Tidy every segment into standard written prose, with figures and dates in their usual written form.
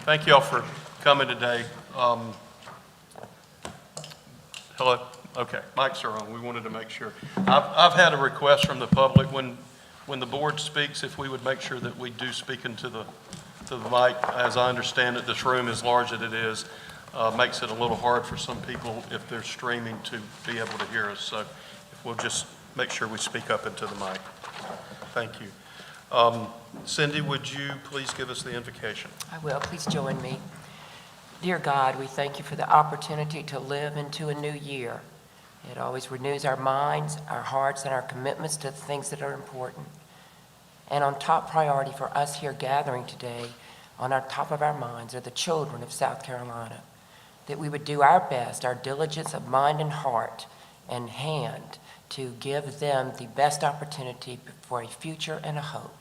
Thank you all for coming today. Hello? Okay, mics are on. We wanted to make sure. I've had a request from the public when the board speaks, if we would make sure that we do speak into the mic. As I understand it, this room, as large as it is, makes it a little hard for some people if they're streaming to be able to hear us. So if we'll just make sure we speak up into the mic. Thank you. Cindy, would you please give us the invocation? I will. Please join me. Dear God, we thank you for the opportunity to live into a new year. It always renews our minds, our hearts, and our commitments to the things that are important. And on top priority for us here gathering today, on our top of our minds, are the children of South Carolina. That we would do our best, our diligence of mind and heart and hand, to give them the best opportunity for a future and a hope.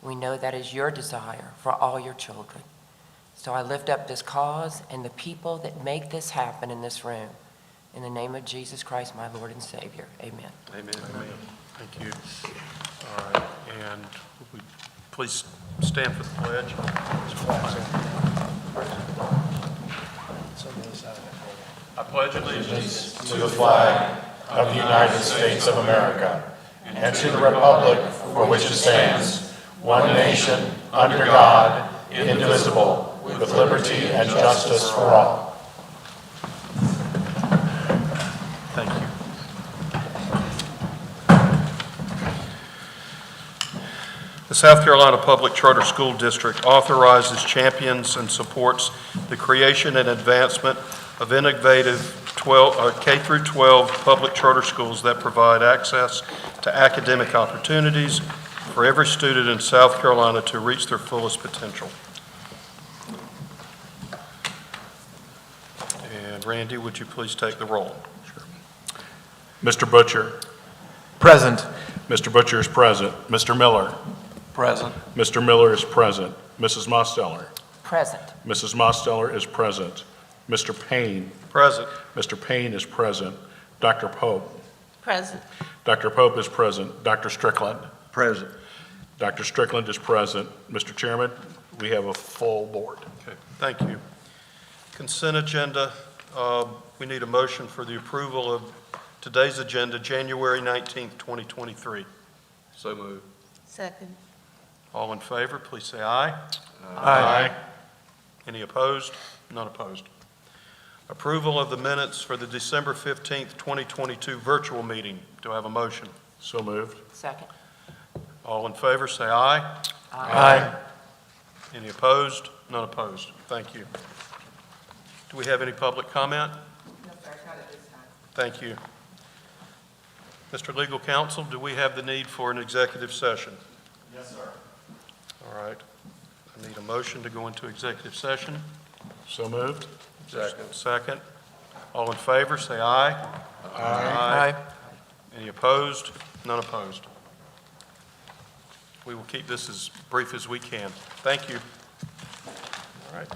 We know that is your desire for all your children. So I lift up this cause and the people that make this happen in this room. In the name of Jesus Christ, my Lord and Savior. Amen. Amen. Amen. Thank you. All right, and would we please stand for the pledge? I pledge allegiance To the flag of the United States of America and to the republic for which it stands, one nation, under God, indivisible, with liberty and justice for all. Thank you. The South Carolina Public Charter School District authorizes, champions, and supports the creation and advancement of innovative K through 12 public charter schools that provide access to academic opportunities for every student in South Carolina to reach their fullest potential. And Randy, would you please take the roll? Mr. Butcher. Present. Mr. Butcher is present. Mr. Miller. Present. Mr. Miller is present. Mrs. Mosteller. Present. Mrs. Mosteller is present. Mr. Payne. Present. Mr. Payne is present. Dr. Pope. Present. Dr. Pope is present. Dr. Strickland. Present. Dr. Strickland is present. Mr. Chairman, we have a full board. Okay, thank you. Consent agenda, we need a motion for the approval of today's agenda, January 19th, 2023. So moved. Second. All in favor, please say aye. Aye. Any opposed? None opposed. Approval of the minutes for the December 15th, 2022 virtual meeting. Do I have a motion? So moved. Second. All in favor, say aye. Aye. Any opposed? None opposed. Thank you. Do we have any public comment? No, sir, not at this time. Thank you. Mr. Legal Counsel, do we have the need for an executive session? Yes, sir. All right. I need a motion to go into executive session. So moved. Second. Second. All in favor, say aye. Aye. Any opposed? None opposed. We will keep this as brief as we can. Thank you. All right.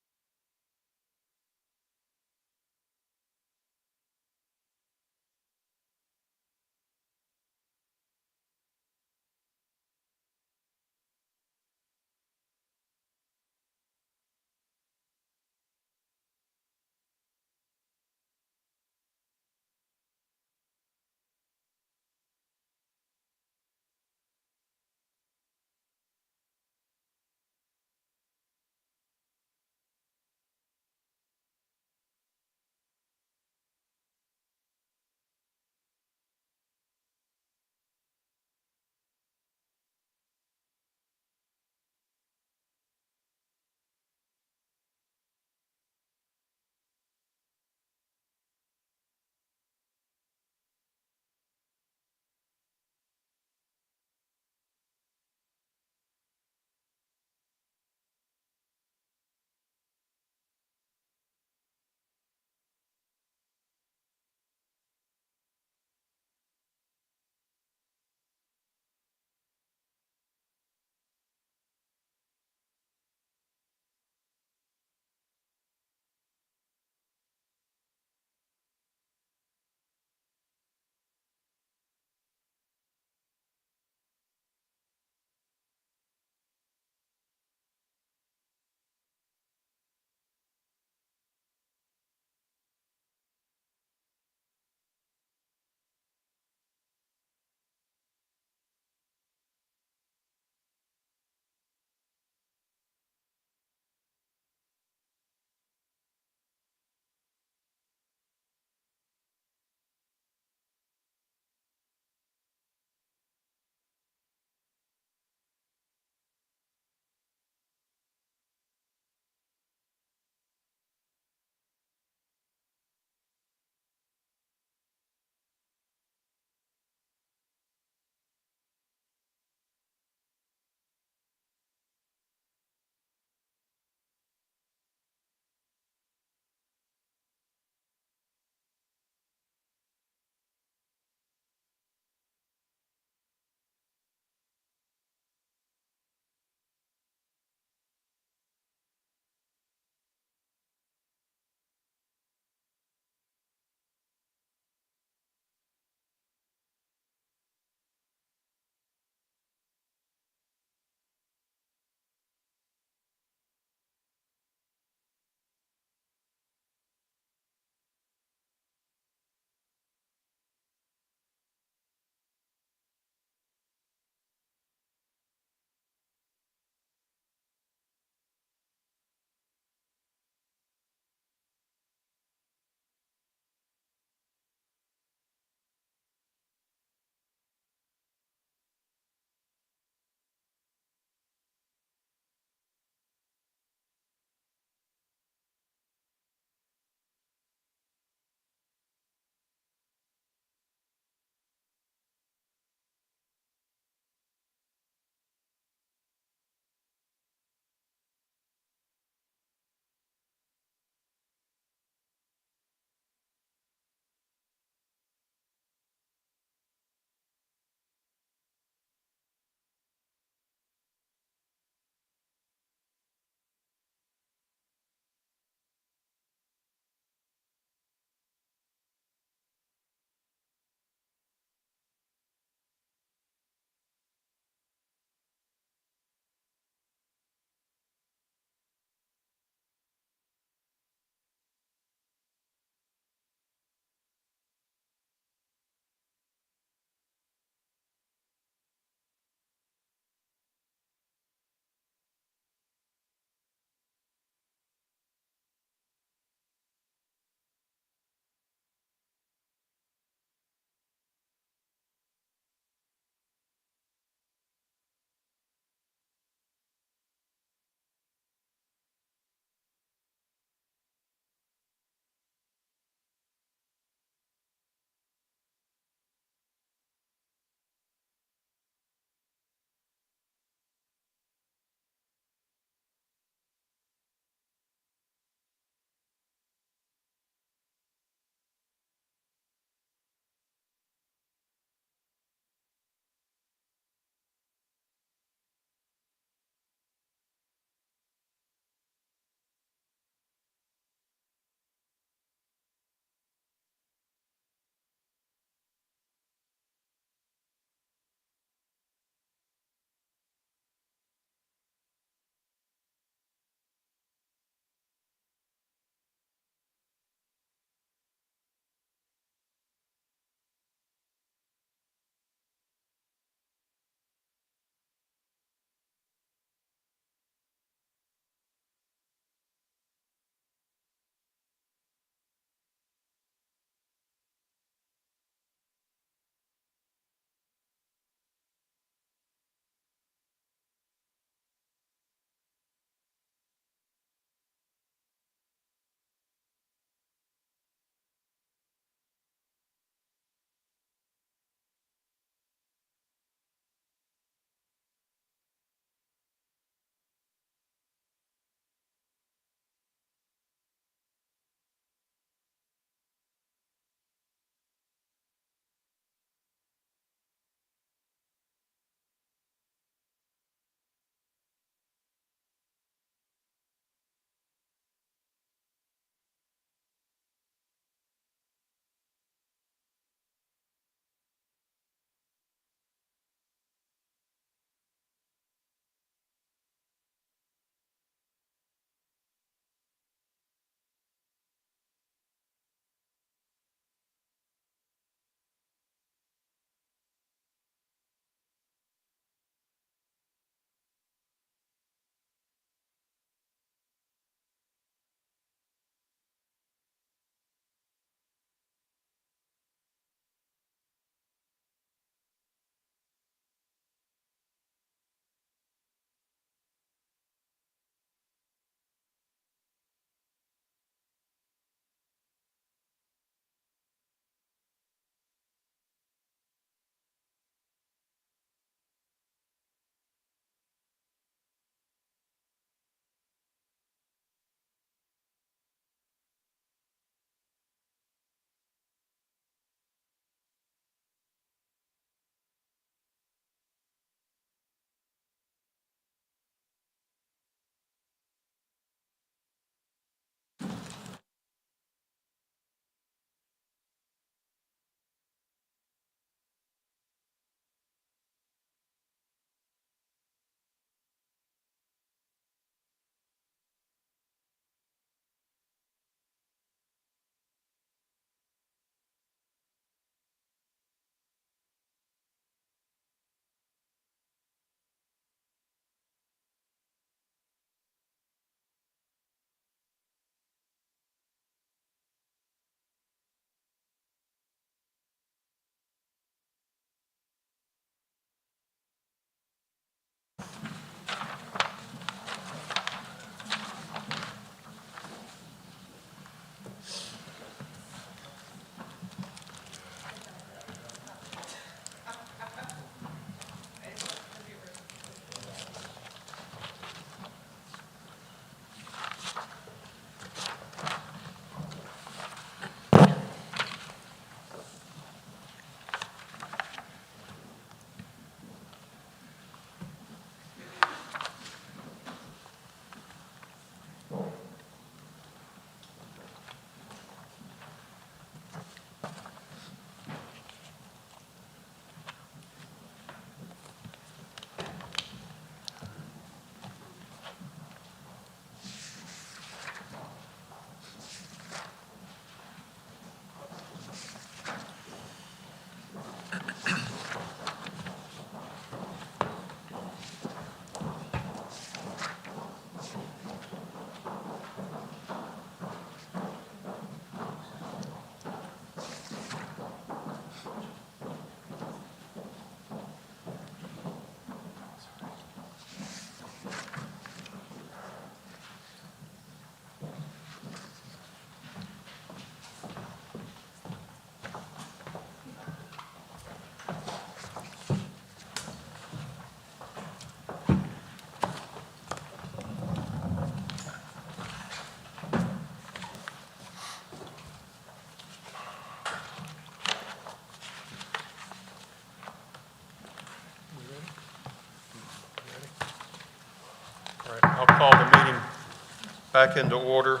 Back into order.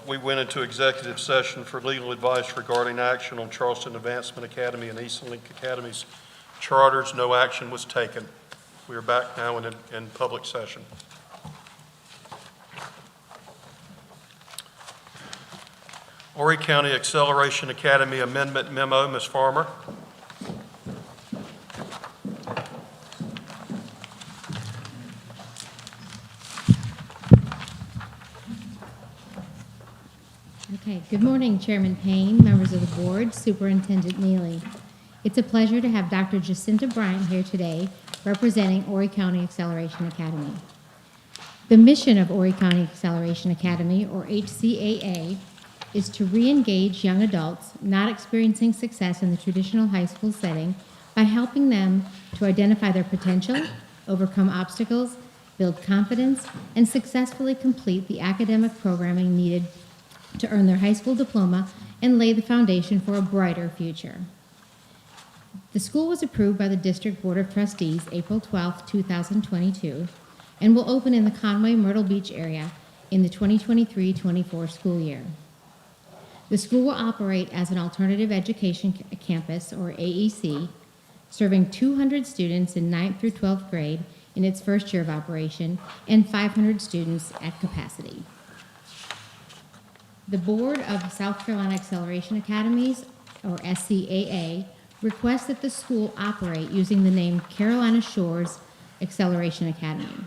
We went into executive session for legal advice regarding action on Charleston Advancement Academy and Eastlink Academy's charters. No action was taken. We are back now in public session. Horry County Acceleration Academy Amendment Memo, Ms. Farmer. Okay, good morning, Chairman Payne, members of the board, Superintendent Neely. It's a pleasure to have Dr. Jacinta Bryant here today representing Horry County Acceleration Academy. The mission of Horry County Acceleration Academy, or HCAA, is to re-engage young adults not experiencing success in the traditional high school setting by helping them to identify their potential, overcome obstacles, build confidence, and successfully complete the academic programming needed to earn their high school diploma and lay the foundation for a brighter future. The school was approved by the District Board of Trustees April 12, 2022, and will open in the Conway-Myrtle Beach area in the 2023-24 school year. The school will operate as an alternative education campus, or AEC, serving 200 students in 9th through 12th grade in its first year of operation and 500 students at capacity. The Board of South Carolina Acceleration Academies, or SCAA, requests that the school operate using the name Carolina Shores Acceleration Academy.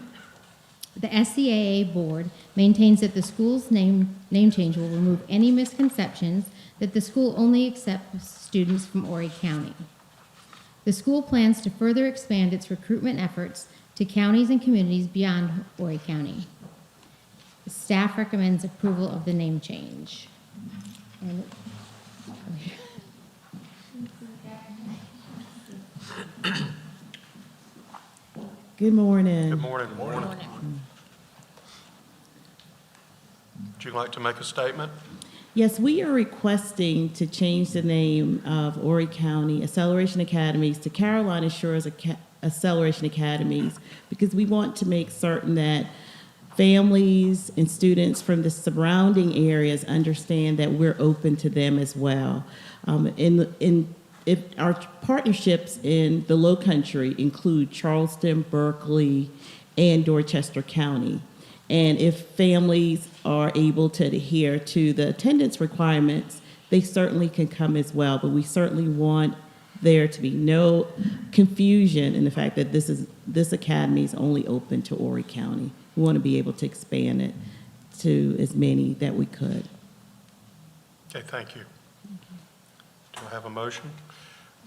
The SCAA board maintains that the school's name change will remove any misconceptions that the school only accepts students from Horry County. The school plans to further expand its recruitment efforts to counties and communities beyond Horry County. The staff recommends approval of the name change. And Good morning. Good morning. Good morning. Would you like to make a statement? Yes, we are requesting to change the name of Horry County Acceleration Academies to Carolina Shores Acceleration Academies because we want to make certain that families and students from the surrounding areas understand that we're open to them as well. If our partnerships in the Low Country include Charleston, Berkeley, and Dorchester County. And if families are able to adhere to the attendance requirements, they certainly can come as well. But we certainly want there to be no confusion in the fact that this academy is only open to Horry County. We want to be able to expand it to as many that we could. Okay, thank you. Do I have a motion?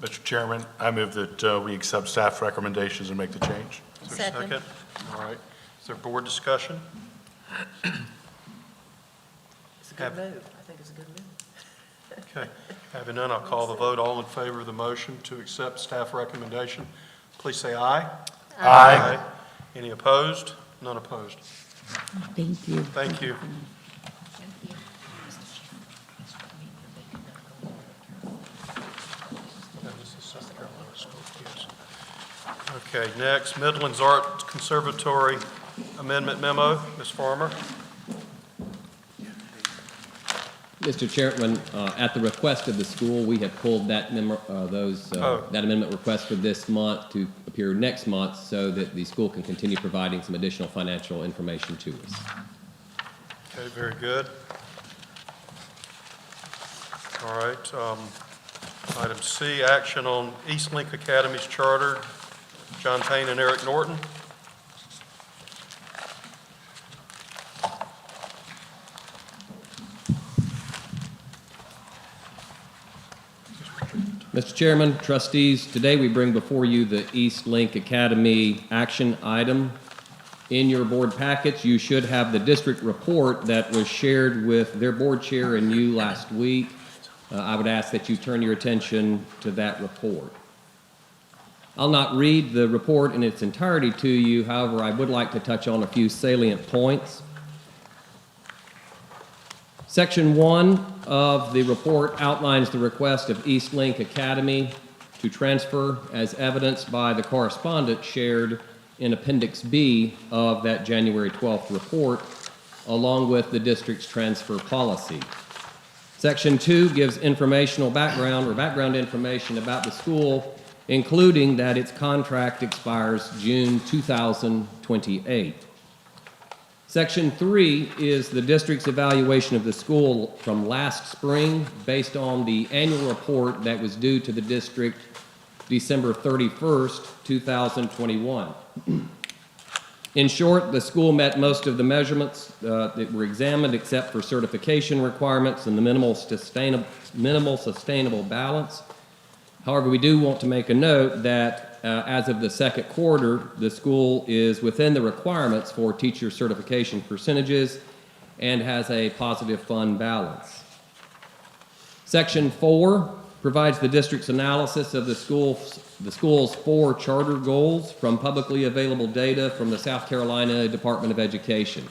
Mr. Chairman, I move that we accept staff recommendations and make the change. Is there a second? All right. Is there board discussion? It's a good move. I think it's a good move. Okay. Having none, I'll call the vote. All in favor of the motion to accept staff recommendation, please say aye. Aye. Any opposed? None opposed. Thank you. Thank you. Okay, next, Midlands Art Conservatory Amendment Memo. Ms. Farmer. Mr. Chairman, at the request of the school, we have pulled that that amendment request for this month to appear next month so that the school can continue providing some additional financial information to us. Okay, very good. All right. Item C, action on Eastlink Academy's charter. John Payne and Eric Norton. Mr. Chairman, trustees, today we bring before you the Eastlink Academy action item. In your board packets, you should have the district report that was shared with their board chair and you last week. I would ask that you turn your attention to that report. I'll not read the report in its entirety to you, however, I would like to touch on a few salient points. Section 1 of the report outlines the request of Eastlink Academy to transfer as evidenced by the correspondence shared in Appendix B of that January 12th report along with the district's transfer policy. Section 2 gives informational background information about the school, including that its contract expires June 2028. Section 3 is the district's evaluation of the school from last spring based on the annual report that was due to the district December 31st, 2021. In short, the school met most of the measurements that were examined except for certification requirements and the minimal sustainable balance. However, we do want to make a note that as of the second quarter, the school is within the requirements for teacher certification percentages and has a positive fund balance. Section 4 provides the district's analysis of the school's 4 charter goals from publicly available data from the South Carolina Department of Education.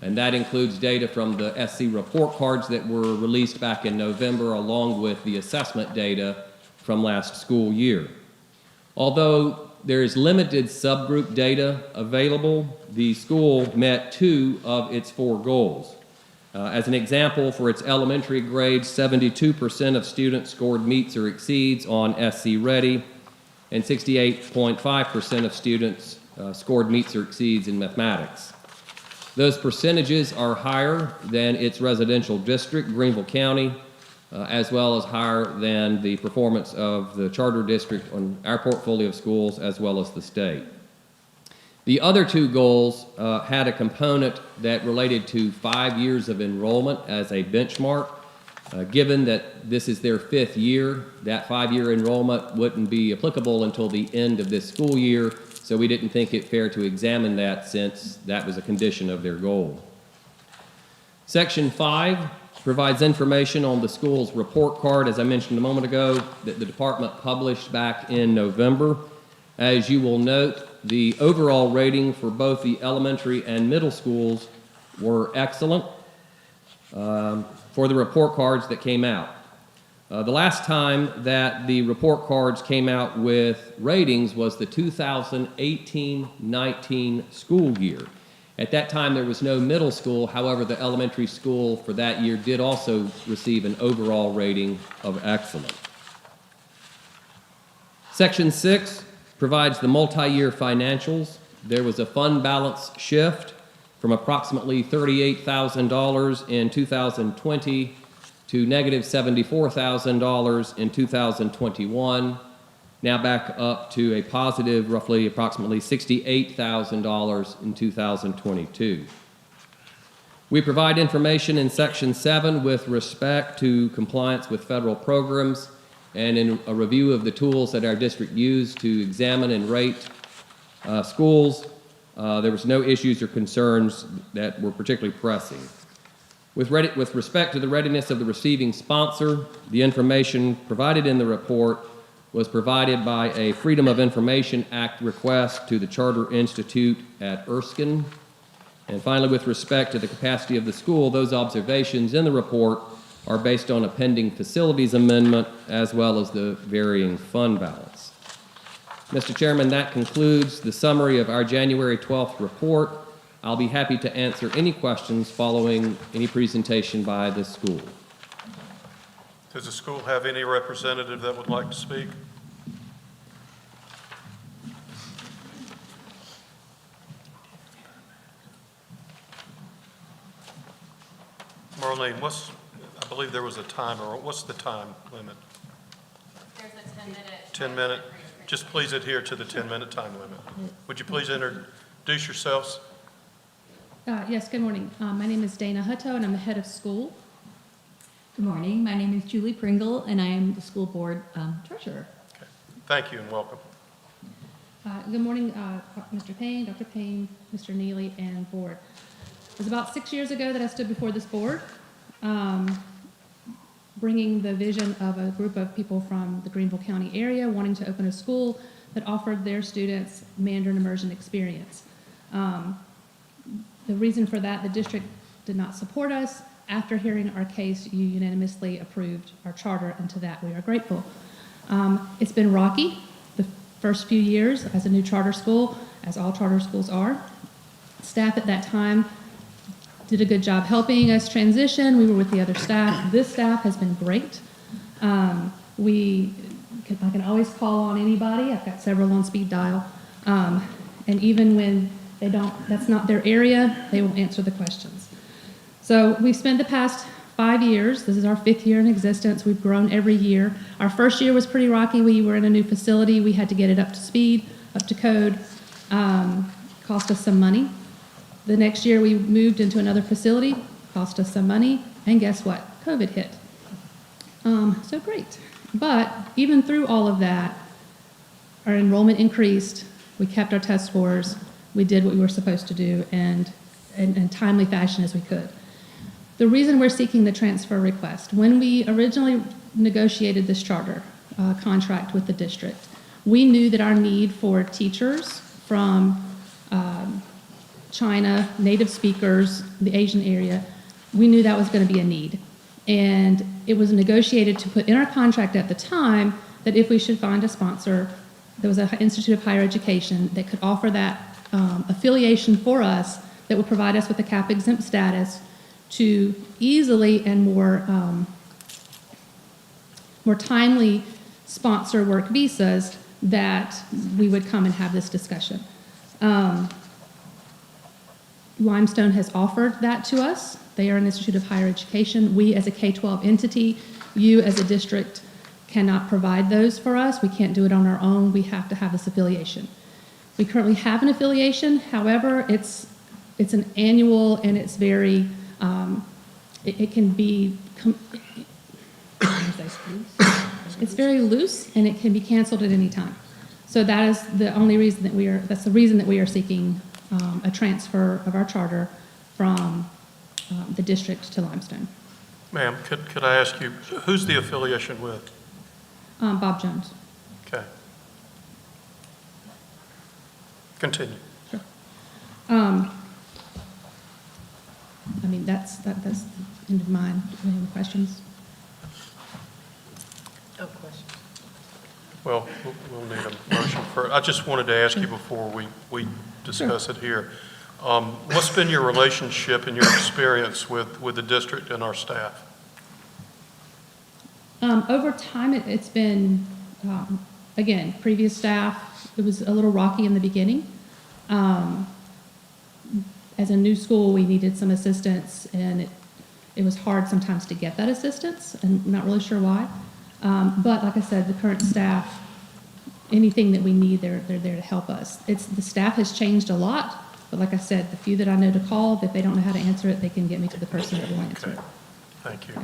And that includes data from the SC report cards that were released back in November, along with the assessment data from last school year. Although there is limited subgroup data available, the school met 2 of its 4 goals. As an example, for its elementary grades, 72% of students scored meets or exceeds on SC Ready, and 68.5% of students scored meets or exceeds in mathematics. Those percentages are higher than its residential district, Greenville County, as well as higher than the performance of the charter district on our portfolio of schools, as well as the state. The other 2 goals had a component that related to 5 years of enrollment as a benchmark. Given that this is their 5th year, that 5-year enrollment wouldn't be applicable until the end of this school year, so we didn't think it fair to examine that since that was a condition of their goal. Section 5 provides information on the school's report card, as I mentioned a moment ago, that the department published back in November. As you will note, the overall rating for both the elementary and middle schools were excellent for the report cards that came out. The last time that the report cards came out with ratings was the 2018-19 school year. At that time, there was no middle school. However, the elementary school for that year did also receive an overall rating of excellent. Section 6 provides the multi-year financials. There was a fund balance shift from approximately $38,000 in 2020 to negative $74,000 in 2021, now back up to a positive approximately $68,000 in 2022. We provide information in Section 7 with respect to compliance with federal programs and in a review of the tools that our district used to examine and rate schools. There was no issues or concerns that were particularly pressing. With respect to the readiness of the receiving sponsor, the information provided in the report was provided by a Freedom of Information Act request to the Charter Institute at Erskine. And finally, with respect to the capacity of the school, those observations in the report are based on a pending facilities amendment as well as the varying fund balance. Mr. Chairman, that concludes the summary of our January 12th report. I'll be happy to answer any questions following any presentation by the school. Does the school have any representative that would like to speak? Marlene, I believe there was a timer. What's the time limit? There's a 10-minute. 10-minute? Just please adhere to the 10-minute time limit. Would you please introduce yourselves? Yes, good morning. My name is Dana Hutto, and I'm the head of school. Good morning. My name is Julie Pringle, and I am the school board treasurer. Okay. Thank you and welcome. Good morning, Mr. Payne, Dr. Payne, Mr. Neely, and board. It was about 6 years ago that I stood before this board, bringing the vision of a group of people from the Greenville County area wanting to open a school that offered their students Mandarin immersion experience. The reason for that, the district did not support us. After hearing our case, you unanimously approved our charter, and to that we are grateful. It's been rocky the first few years as a new charter school, as all charter schools are. Staff at that time did a good job helping us transition. We were with the other staff. This staff has been great. I can always call on anybody. I've got several on speed dial. And even when that's not their area, they will answer the questions. So we've spent the past 5 years. This is our 5th year in existence. We've grown every year. Our first year was pretty rocky. We were in a new facility. We had to get it up to speed, up to code. Cost us some money. The next year we moved into another facility, cost us some money, and guess what? COVID hit. So great. But even through all of that, our enrollment increased, we kept our test scores, we did what we were supposed to do, and in timely fashion as we could. The reason we're seeking the transfer request, when we originally negotiated this charter contract with the district, we knew that our need for teachers from China, native speakers, the Asian area, we knew that was going to be a need. And it was negotiated to put in our contract at the time that if we should find a sponsor, there was an Institute of Higher Education that could offer that affiliation for us that would provide us with a CAP exempt status to easily and more timely sponsor work visas that we would come and have this discussion. Limestone has offered that to us. They are an Institute of Higher Education. We as a K-12 entity, you as a district cannot provide those for us. We can't do it on our own. We have to have this affiliation. We currently have an affiliation. However, it's an annual and it's very, it can be, it's very loose and it can be canceled at any time. So that is the only reason that that's the reason that we are seeking a transfer of our charter from the district to Limestone. Ma'am, could I ask you, who's the affiliation with? Bob Jones. Okay. Continue. Sure. I mean, that's the end of mine. Do you have any questions? No question. Well, we'll need a motion for, I just wanted to ask you before we discuss it here. What's been your relationship and your experience with the district and our staff? Over time, it's been, again, previous staff, it was a little rocky in the beginning. As a new school, we needed some assistance, and it was hard sometimes to get that assistance, and I'm not really sure why. But like I said, the current staff, anything that we need, they're there to help us. The staff has changed a lot, but like I said, the few that I know to call, if they don't know how to answer it, they can get me to the person that will answer it. Thank you.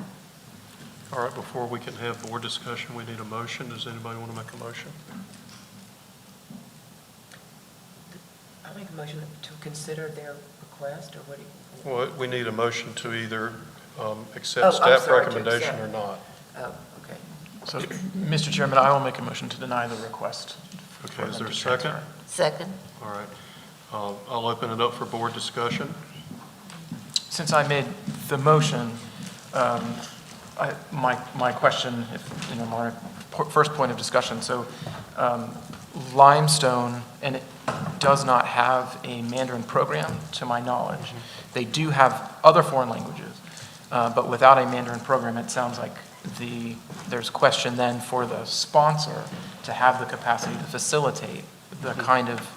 All right, before we can have board discussion, we need a motion. Does anybody want to make a motion? I make a motion to consider their request, or what do you? Well, we need a motion to either accept Oh, I'm staff sorry, to recommendation accept. or not. Oh, okay. So, Mr. Chairman, I will make a motion to deny the request. Okay, is there a second? Second. All right. I'll open it up for board discussion. Since I made the motion, my question, my first point of discussion, so Limestone, and it does not have a Mandarin program, to my knowledge. They do have other foreign languages, but without a Mandarin program, it sounds like there's question then for the sponsor to have the capacity to facilitate the kind of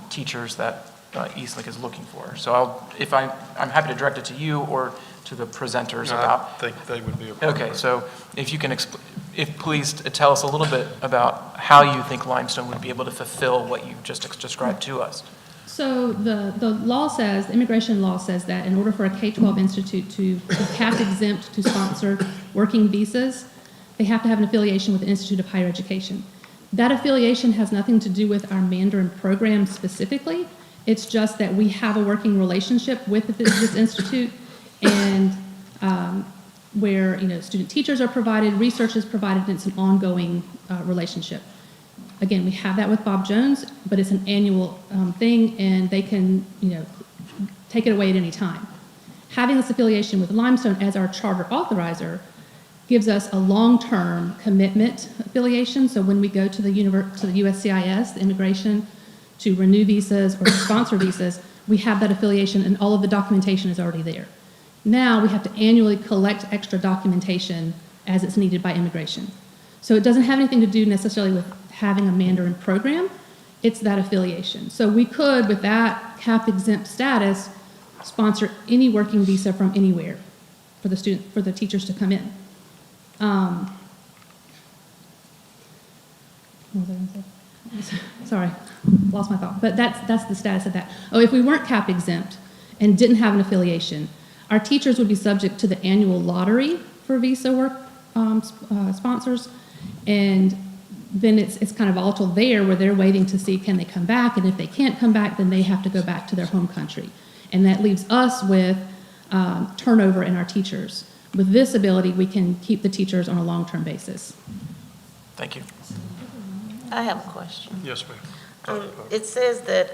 teachers that Eastlink is looking for. So I'm happy to direct it to you or to the presenters about. I think they would be appropriate. Okay, so if you can, please tell us a little bit about how you think Limestone would be able to fulfill what you've just described to us. So the law says, the immigration law says that in order for a K-12 institute to be CAP exempt to sponsor working visas, they have to have an affiliation with the Institute of Higher Education. That affiliation has nothing to do with our Mandarin program specifically. It's just that we have a working relationship with this institute, and where student teachers are provided, research is provided, and it's an ongoing relationship. Again, we have that with Bob Jones, but it's an annual thing, and they can take it away at any time. Having this affiliation with Limestone as our charter authorizer gives us a long-term commitment affiliation. So when we go to the USCIS, the immigration, to renew visas or to sponsor visas, we have that affiliation and all of the documentation is already there. Now we have to annually collect extra documentation as it's needed by immigration. So it doesn't have anything to do necessarily with having a Mandarin program, it's that affiliation. So we could, with that CAP exempt status, sponsor any working visa from anywhere for the teachers to come in. What was I gonna say? Sorry, lost my thought. But that's the status of that. Oh, if we weren't CAP exempt and didn't have an affiliation, our teachers would be subject to the annual lottery for visa work sponsors, and then it's kind of volatile there where they're waiting to see can they come back, and if they can't come back, then they have to go back to their home country. And that leaves us with turnover in our teachers. With this ability, we can keep the teachers on a long-term basis. Thank you. I have a question. Yes, ma'am. It says that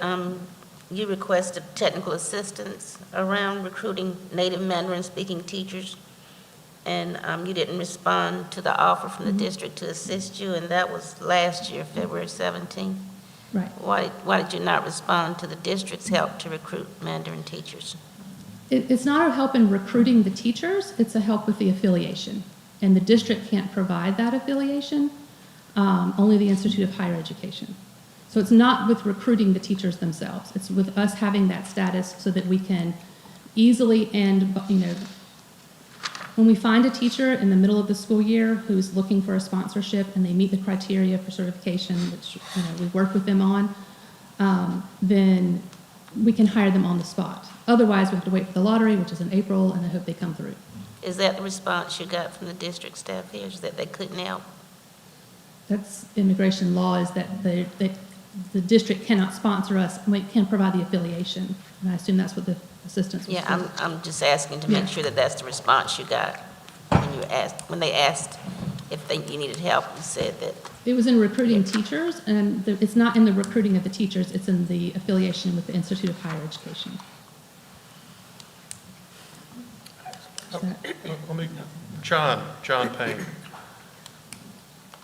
you requested technical assistance around recruiting native Mandarin-speaking teachers, and you didn't respond to the offer from the district to assist you, and that was last year, February 17th. Right. Why did you not respond to the district's help to recruit Mandarin teachers? It's not a help in recruiting the teachers, it's a help with the affiliation. And the district can't provide that affiliation, only the Institute of Higher Education. So it's not with recruiting the teachers themselves, it's with us having that status so that we can easily and, when we find a teacher in the middle of the school year who's looking for a sponsorship and they meet the criteria for certification, which we work with them on, then we can hire them on the spot. Otherwise, we have to wait for the lottery, which is in April, and I hope they come through. Is that the response you got from the district staff here, is that they couldn't help? That's immigration law, is that the district cannot sponsor us, and we can't provide the affiliation. And I assume that's what the assistance was. Yeah, I'm just asking to make sure that that's the response you got when they asked if you needed help. You said that. It was in recruiting teachers, and it's not in the recruiting of the teachers, it's in the affiliation with the Institute of Higher Education. John Payne.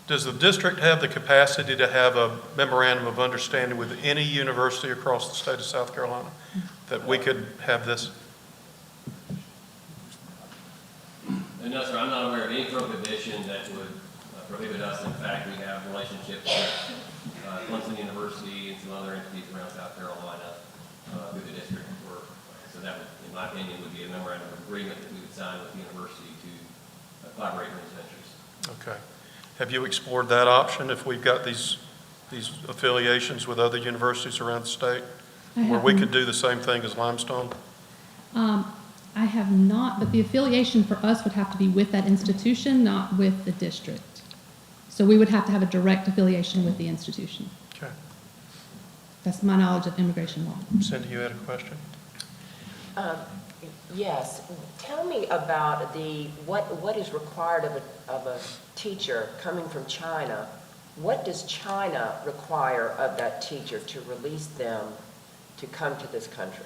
Does the district have the capacity to have a memorandum of understanding with any university across the state of South Carolina that we could have this? No, sir, I'm not aware of any prohibition that would prohibit us. In fact, we have relationships with Clemson University and some other entities around South Carolina through the district work. So that would, in my opinion, would be a memorandum of agreement that we would sign with the university to collaborate in these ventures. Okay. Have you explored that option if we've got these affiliations with other universities around the state? Where we could do the same thing as Limestone? I have not, but the affiliation for us would have to be with that institution, not with the district. So we would have to have a direct affiliation with the institution. Okay. That's my knowledge of immigration law. Cindy, you had a question? Yes. Tell me about what is required of a teacher coming from China. What does China require of that teacher to release them to come to this country?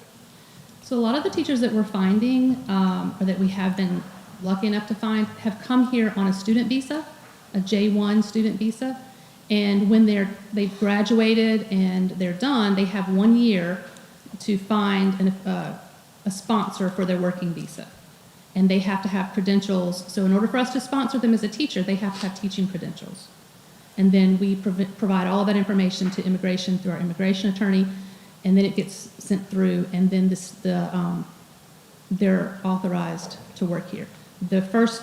So a lot of the teachers that we're finding, or that we have been lucky enough to find, have come here on a student visa, a J1 student visa. And when they've graduated and they're done, they have 1 year to find a sponsor for their working visa. And they have to have credentials. So in order for us to sponsor them as a teacher, they have to have teaching credentials. And then we provide all that information to immigration through our immigration attorney, and then it gets sent through, and then they're authorized to work here. The first,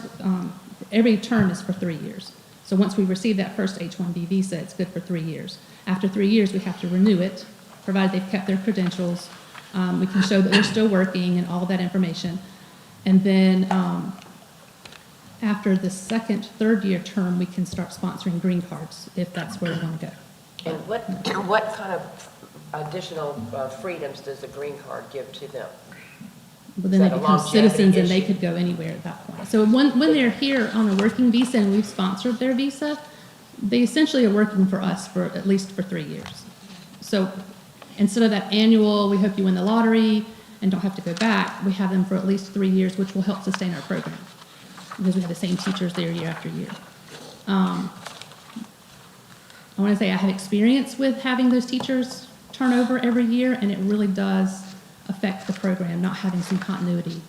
every term is for 3 years. So once we receive that first H-1B visa, it's good for 3 years. After 3 years, we have to renew it, provided they've kept their credentials. We can show that they're still working and all that information. And then after the second, third year term, we can start sponsoring green cards if that's where we want to go. And what kind of additional freedoms does the green card give to them? But then Is they that a become longevity citizens and they issue? could go anywhere at that point. So when they're here on a working visa and we've sponsored their visa, they essentially are working for us for at least for 3 years. So instead of that annual, we hope you win the lottery and don't have to go back, we have them for at least 3 years, which will help sustain our program because we have the same teachers there year after year. I want to say I have experience with having those teachers turn over every year, and it really does affect the program, not having some continuity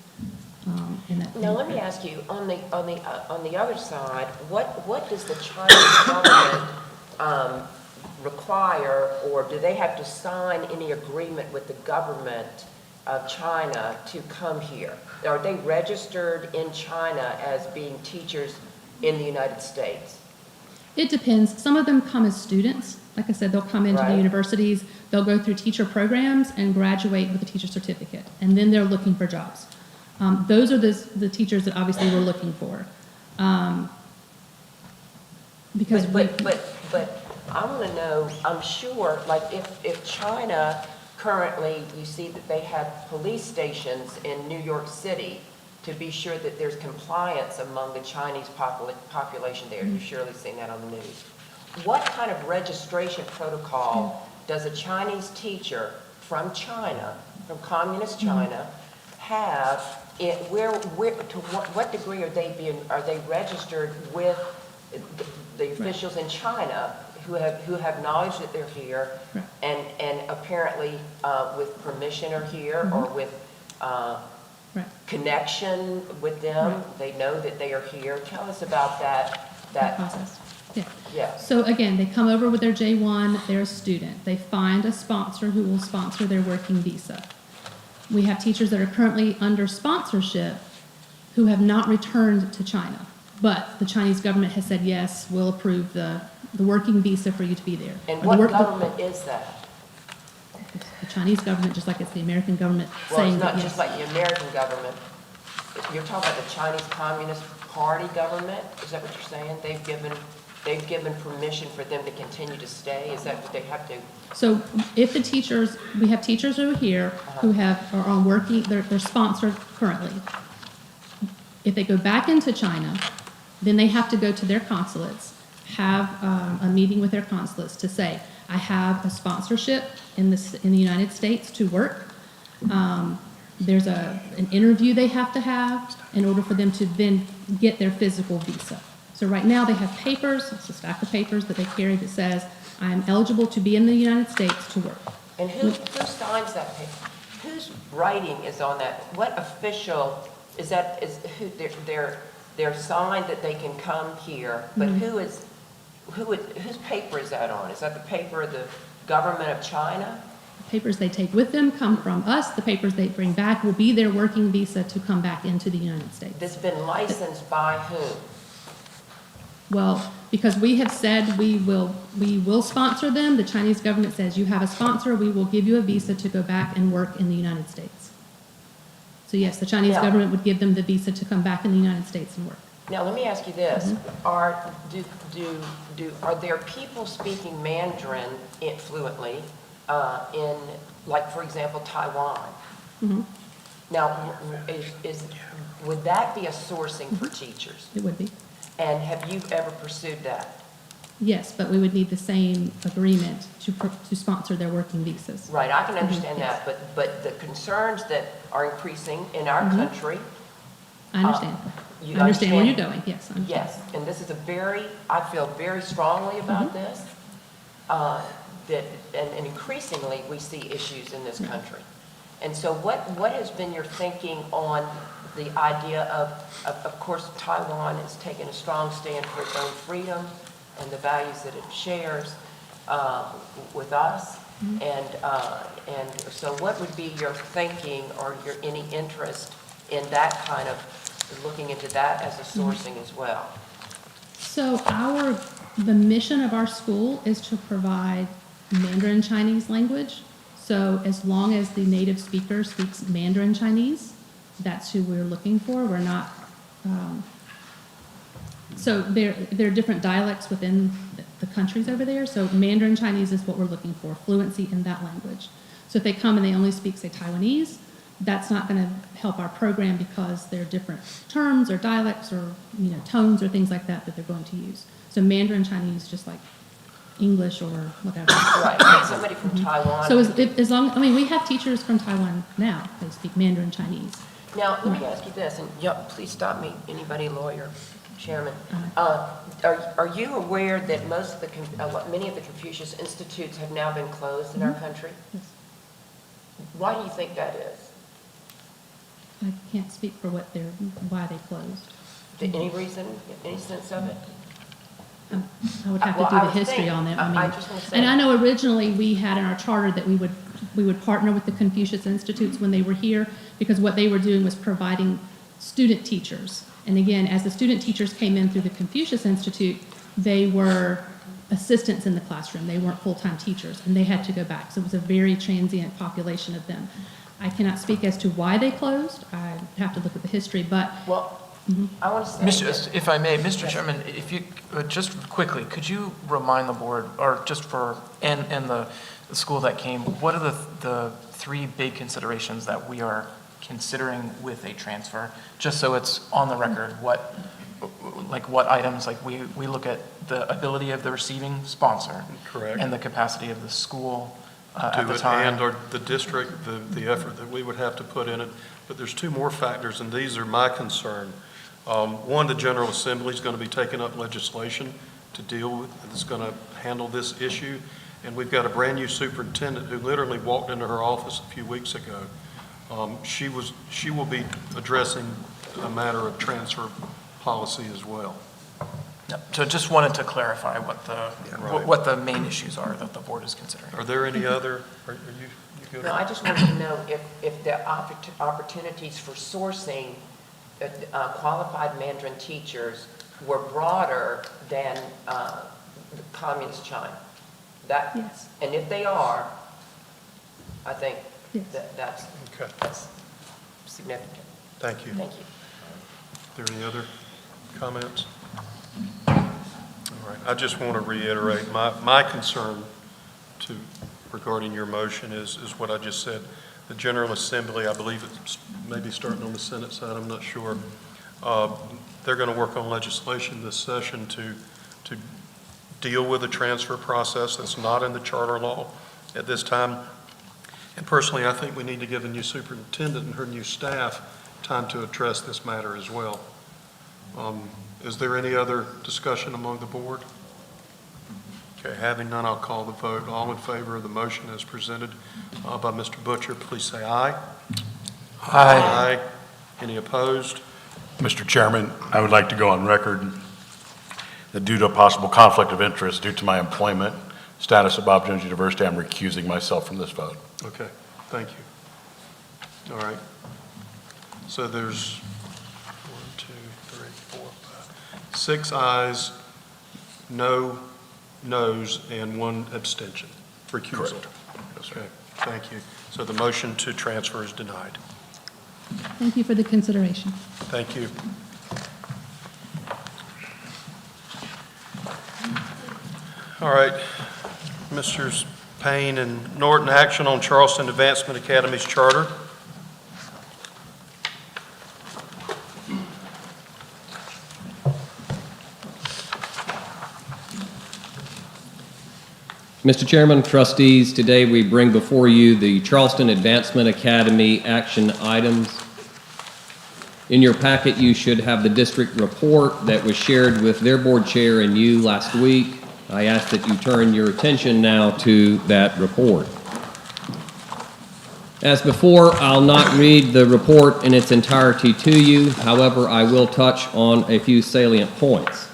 in that. Now, let me ask you, on the other side, what does the Chinese government require, or do they have to sign any agreement with the government of China to come here? Are they registered in China as being teachers in the United States? It depends. Some of them come as students. Like I said, they'll come into the Right. universities, they'll go through teacher programs and graduate with a teacher certificate, and then they're looking for jobs. Those are the teachers that obviously we're looking for. Because But I want to know, I'm sure, like if China currently, you see that they have police stations in New York City to be sure that there's compliance among the Chinese population there. You've surely seen that on the news. What kind of registration protocol does a Chinese teacher from China, from communist China, have? What degree are they registered with the officials in China who have knowledge that they're here, Right. and apparently with permission are here, or with Right. connection with them? Right. They know that they are here. Tell us about that process. Yeah. Yes. So again, they come over with their J1, they're a student. They find a sponsor who will sponsor their working visa. We have teachers that are currently under sponsorship who have not returned to China, but the Chinese government has said, yes, we'll approve the working visa for you to be there. And Or the what government is that? The Chinese government, just like it's the American government Well, saying it's that, not yes. just like the American government. You're talking about the Chinese Communist Party government? Is that what you're saying? They've given permission for them to continue to stay? Is that what they have to? So if the teachers, we have teachers who are here who are on working, they're sponsored currently. If they go back into China, then they have to go to their consulates, have a meeting with their consulates to say, I have a sponsorship in the United States to work. There's an interview they have to have in order for them to then get their physical visa. So right now they have papers, it's a stack of papers that they carry that says, I am eligible to be in the United States to work. And who signs that paper? Whose writing is on that? What official, is who, they're signed that they can come here, but whose paper is that on? Is that the paper of the government of China? The papers they take with them come from us. The papers they bring back will be their working visa to come back into the United States. That's been licensed by whom? Well, because we have said we will sponsor them, the Chinese government says, you have a sponsor, we will give you a visa to go back and work in the United States. So yes, the Chinese Yeah. government would give them the visa to come back in the United States and work. Now, let me ask you this. Are there people speaking Mandarin fluently in, like, for example, Taiwan? Now, would that be a sourcing for teachers? It would be. And have you ever pursued that? Yes, but we would need the same agreement to sponsor their working visas. Right, I can understand yes. that, but the concerns that are increasing in our country. I understand. You I understand where you're understand? going, yes. I understand. Yes, and this is I feel very strongly about this, and increasingly, we see issues in this country. And so what has been your thinking on the idea of course, Taiwan has taken a strong stand for its own freedom and the values that it shares with us? And so what would be your thinking or any interest in that kind of, looking into that as a sourcing as well? So the mission of our school is to provide Mandarin Chinese language. So as long as the native speaker speaks Mandarin Chinese, that's who we're looking for. We're not, so there are different dialects within the countries over there. So Mandarin Chinese is what we're looking for, fluency in that language. So if they come and they only speak, say, Taiwanese, that's not going to help our program because there are different terms or dialects or, tones or things like that they're going to use. So Mandarin Chinese, just like English or whatever. Right, somebody from Taiwan. So we have teachers from Taiwan now, they speak Mandarin Chinese. Now, let me ask you this, and please stop me, anybody, lawyer, chairman. Are you aware that many of the Confucius Institutes have now been closed in our country? Yes. And so what would be your thinking, or any interest in that kind of looking into that as a sourcing as well? So Why do you think that is? I can't speak for why they closed. Any reason, any sense of it? I would have to Well, do I the would history think- on that. I just wanna say- And I know originally we had in our charter that we would partner with the Confucius Institutes when they were here, because what they were doing was providing student teachers. And again, as the student teachers came in through the Confucius Institute, they were assistants in the classroom. They weren't full-time teachers, and they had to go back. So it was a very transient population of them. I cannot speak as to why they closed. I have to look at the history, but Well, I want to say. If I may, Mr. Chairman, if you, just quickly, could you remind the board, or just for, and the school that came, what are the three big considerations that we are considering with a transfer? Just so it's on the record, what items, like we look at the ability of the receiving sponsor. Correct. And the capacity of the school at Do the it, time. and or the district, the effort that we would have to put in it. But there's two more factors, and these are my concern. One, the General Assembly is going to be taking up legislation to deal with, that's going to handle this issue. And we've got a brand-new superintendent who literally walked into her office a few weeks ago. She will be addressing a matter of transfer policy as well. Yep. So just wanted to clarify what the main issues are that the board is considering. Are there any other, are you good? No, I just wanted to know if the opportunities for sourcing qualified Mandarin teachers were broader than the Communist China. yes. And if they are, I think Yes. that's Okay, significant. thank you. Thank you. Are there any other comments? All right, I just want to reiterate, my concern regarding your motion is what I just said. The General Assembly, I believe it's maybe starting on the Senate side, I'm not sure. They're going to work on legislation this session to deal with the transfer process that's not in the charter law at this time. And personally, I think we need to give the new superintendent and her new staff time to address this matter as well. Is there any other discussion among the board? Okay, having none, I'll call the vote. All in favor of the motion as presented by Mr. Butcher, please say aye. Aye. Any opposed? Mr. Chairman, I would like to go on record that due to a possible conflict of interest due to my employment status at Bob Jones University, I'm recusing myself from this vote. Okay, thank you. All right. So there's 1, 2, 3, 4, 5, 6 ayes, no noes, and 1 abstention. Recusal. Correct. Yes, sir. Okay, thank you. So the motion to transfer is denied. Thank you for the consideration. Thank you. All right, Messrs. Payne and Norton, action on Charleston Advancement Academy's charter. Mr. Chairman, trustees, today we bring before you the Charleston Advancement Academy action items. In your packet, you should have the district report that was shared with their board chair and you last week. I ask that you turn your attention now to that report. As before, I'll not read the report in its entirety to you. However, I will touch on a few salient points.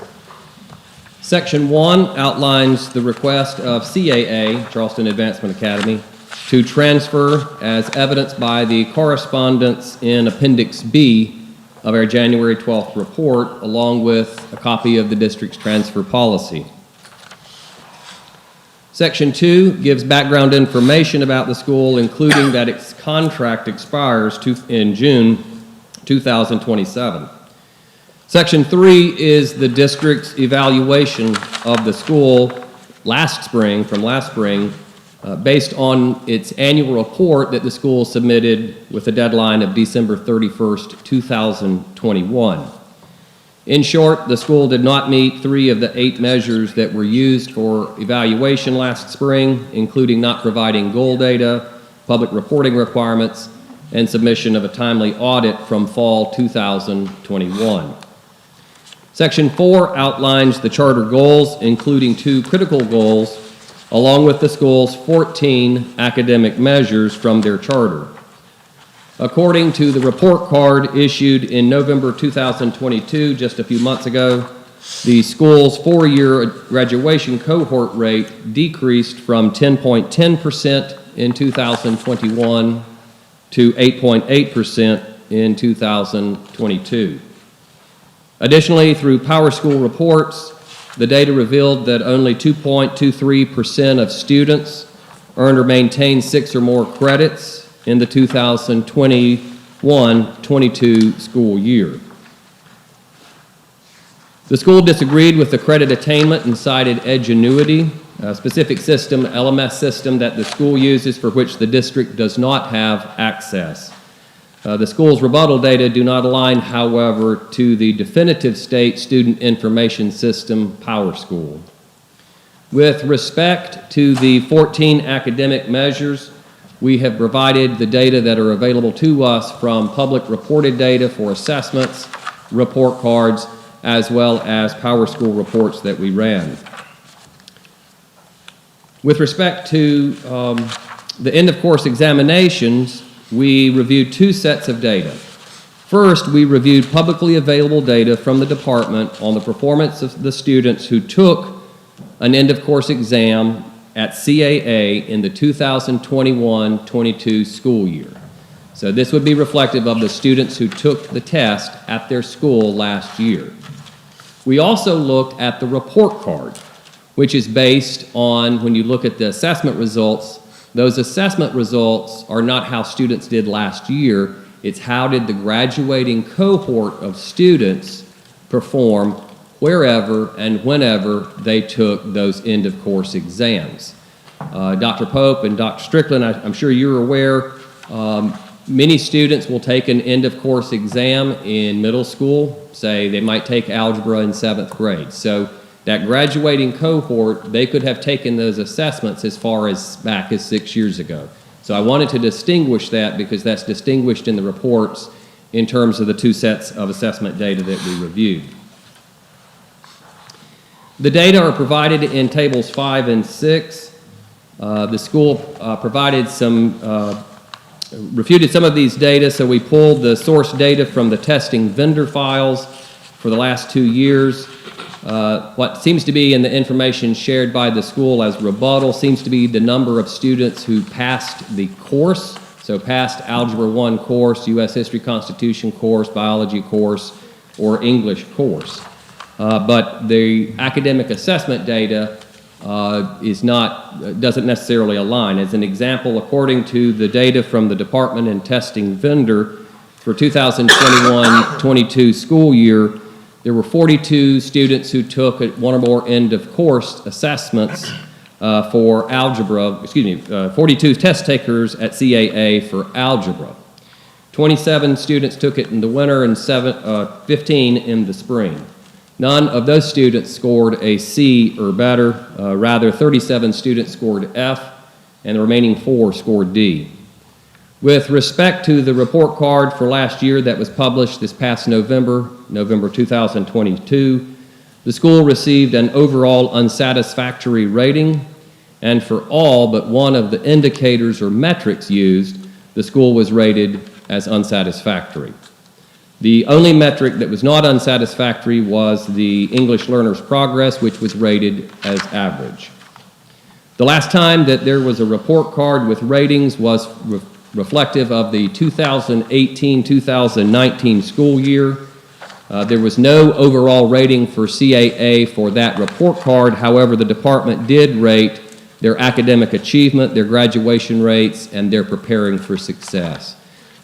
Section 1 outlines the request of CAA, Charleston Advancement Academy, to transfer as evidenced by the correspondence in Appendix B of our January 12th report, along with a copy of the district's transfer policy. Section 2 gives background information about the school, including that its contract expires in June 2027. Section 3 is the district's evaluation of the school from last spring, based on its annual report that the school submitted with a deadline of December 31st, 2021. In short, the school did not meet 3 of the 8 measures that were used for evaluation last spring, including not providing goal data, public reporting requirements, and submission of a timely audit from fall 2021. Section 4 outlines the charter goals, including 2 critical goals along with the school's 14 academic measures from their charter. According to the report card issued in November 2022, just a few months ago, the school's four-year graduation cohort rate decreased from 10.10% in 2021 to 8.8% in 2022. Additionally, through PowerSchool reports, the data revealed that only 2.23% of students earned or maintained 6 or more credits in the 2021-22 school year. The school disagreed with the credit attainment and cited Edgenuity, a specific system, LMS system that the school uses for which the district does not have access. The school's rebuttal data do not align, however, to the definitive state student information system, PowerSchool. With respect to the 14 academic measures, we have provided the data that are available to us from public reported data for assessments, report cards, as well as PowerSchool reports that we ran. With respect to the end-of-course examinations, we reviewed 2 sets of data. First, we reviewed publicly available data from the department on the performance of the students who took an end-of-course exam at CAA in the 2021-22 school year. So this would be reflective of the students who took the test at their school last year. We also looked at the report card, which is based on, when you look at the assessment results, those assessment results are not how students did last year, it's how did the graduating cohort of students perform wherever and whenever they took those end-of-course exams. Dr. Pope and Dr. Strickland, I'm sure you're aware, many students will take an end-of-course exam in middle school. Say they might take algebra in 7th grade. So that graduating cohort, they could have taken those assessments as far as back as 6 years ago. So I wanted to distinguish that because that's distinguished in the reports in terms of the 2 sets of assessment data that we reviewed. The data are provided in tables 5 and 6. The school provided some, refuted some of these data, so we pulled the source data from the testing vendor files for the last 2 years. What seems to be in the information shared by the school as rebuttal seems to be the number of students who passed the course, so passed Algebra 1 course, U.S. History Constitution course, Biology course, or English course. But the academic assessment data doesn't necessarily align. As an example, according to the data from the department and testing vendor for 2021-22 school year, there were 42 students who took one or more end-of-course assessments for algebra, 42 test takers at CAA for algebra. 27 students took it in the winter and 15 in the spring. None of those students scored a C or better. Rather, 37 students scored F, and the remaining 4 scored D. With respect to the report card for last year that was published this past November 2022, the school received an overall unsatisfactory rating, and for all but one of the indicators or metrics used, the school was rated as unsatisfactory. The only metric that was not unsatisfactory was the English learner's progress, which was rated as average. The last time that there was a report card with ratings was reflective of the 2018-2019 school year. There was no overall rating for CAA for that report card. However, the department did rate their academic achievement, their graduation rates, and their preparing for success.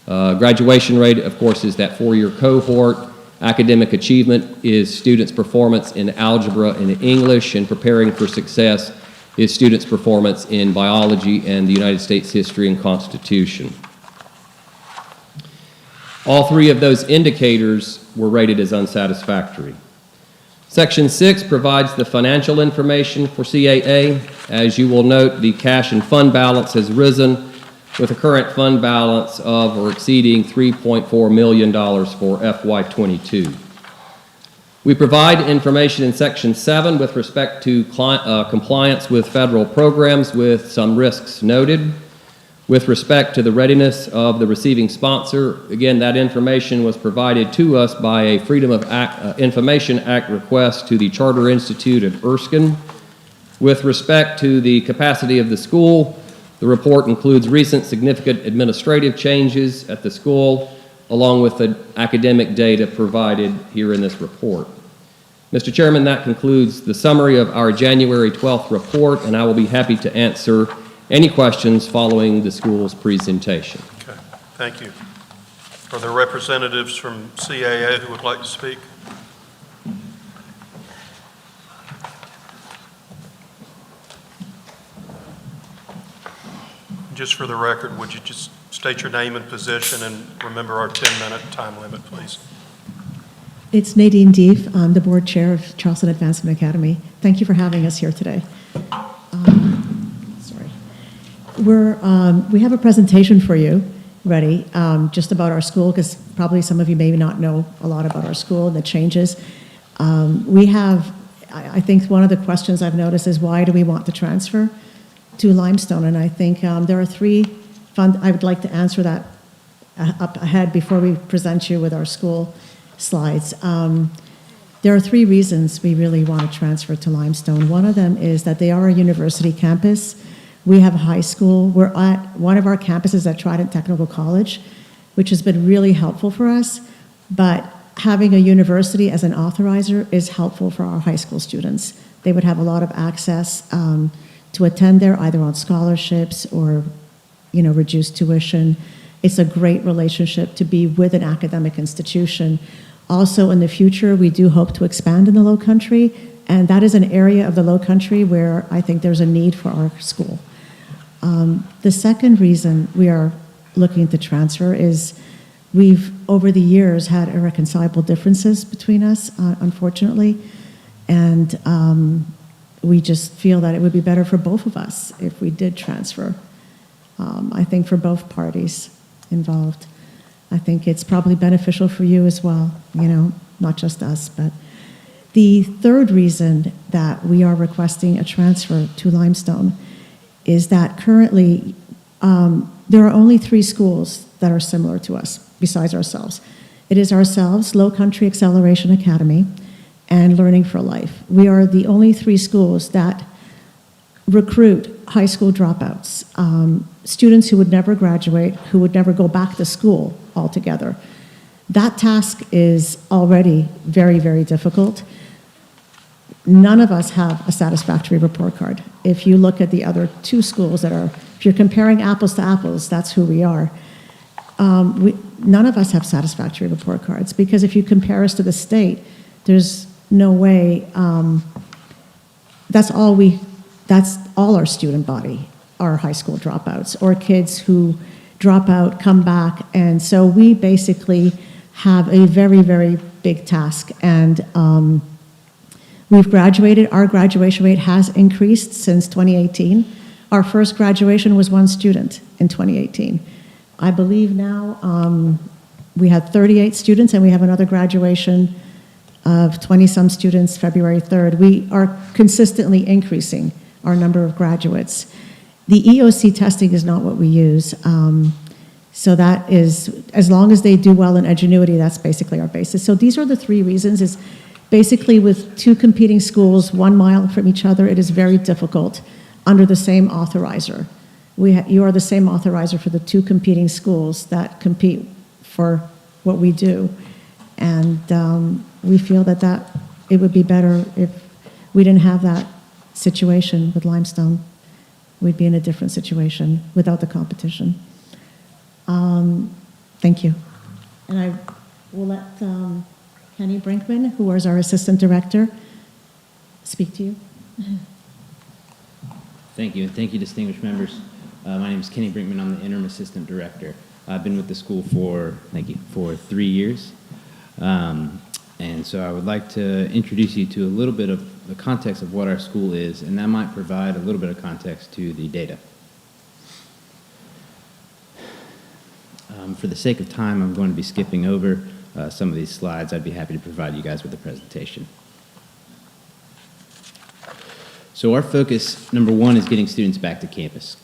Graduation rate, of course, is that 4-year cohort. Academic achievement is students' performance in algebra and English, and preparing for success is students' performance in biology and the United States history and Constitution. All 3 of those indicators were rated as unsatisfactory. Section 6 provides the financial information for CAA. As you will note, the cash and fund balance has risen with a current fund balance of or exceeding $3.4 million for FY22. We provide information in Section 7 with respect to compliance with federal programs with some risks noted. With respect to the readiness of the receiving sponsor, again, that information was provided to us by a Freedom of Information Act request to the Charter Institute at Erskine. With respect to the capacity of the school, the report includes recent significant administrative changes at the school, along with the academic data provided here in this report. Mr. Chairman, that concludes the summary of our January 12th report, and I will be happy to answer any questions following the school's presentation. Okay, thank you. Are there representatives from CAA who would like to speak? Just for the record, would you just state your name and position and remember our 10-minute time limit, please? It's Nadine Deef. I'm the board chair of Charleston Advancement Academy. Thank you for having us here today. We have a presentation for you ready just about our school, because probably some of you may not know a lot about our school and the changes. I think one of the questions I've noticed is, why do we want to transfer to Limestone? And I think there are three I would like to answer that up ahead before we present you with our school slides. There are three reasons we really want to transfer to Limestone. One of them is that they are a university campus. We have a high school. We're at one of our campuses at Trident Technical College, which has been really helpful for us. But having a university as an authorizer is helpful for our high school students. They would have a lot of access to attend there, either on scholarships or, reduced tuition. It's a great relationship to be with an academic institution. Also, in the future, we do hope to expand in the Low Country, and that is an area of the Low Country where I think there's a need for our school. The second reason we are looking to transfer is we've, over the years, had irreconcilable differences between us, unfortunately, and we just feel that it would be better for both of us if we did transfer. I think for both parties involved. I think it's probably beneficial for you as well, not just us. But the third reason that we are requesting a transfer to Limestone is that currently there are only 3 schools that are similar to us besides ourselves. It is ourselves, Low Country Acceleration Academy, and Learning for Life. We are the only 3 schools that recruit high school dropouts, students who would never graduate, who would never go back to school altogether. That task is already very, very difficult. None of us have a satisfactory report card. If you look at the other 2 schools if you're comparing apples to apples, that's who we are. None of us have satisfactory report cards, because if you compare us to the state, there's no way, that's all our student body are high school dropouts, or kids who drop out, come back. And so we basically have a very, very big task. And we've graduated. Our graduation rate has increased since 2018. Our first graduation was 1 student in 2018. I believe now we had 38 students, and we have another graduation of 20-some students February 3rd. We are consistently increasing our number of graduates. The EOC testing is not what we use. So that is, as long as they do well in Edgenuity, that's basically our basis. So these are the 3 reasons. Is basically with 2 competing schools 1 mile from each other, it is very difficult under the same authorizer. You are the same authorizer for the 2 competing schools that compete for what we do. And we feel that it would be better if we didn't have that situation with Limestone. We'd be in a different situation without the competition. Thank you. And I will let Kenny Brinkman, who is our assistant director, speak to you. Thank you, and thank you, distinguished members. My name is Kenny Brinkman. I'm the interim assistant director. I've been with the school for 3 years. And so I would like to introduce you to a little bit of the context of what our school is, and that might provide a little bit of context to the data. For the sake of time, I'm going to be skipping over some of these slides, I'd be happy to provide you guys with a presentation. So our focus, number one, is getting students back to campus.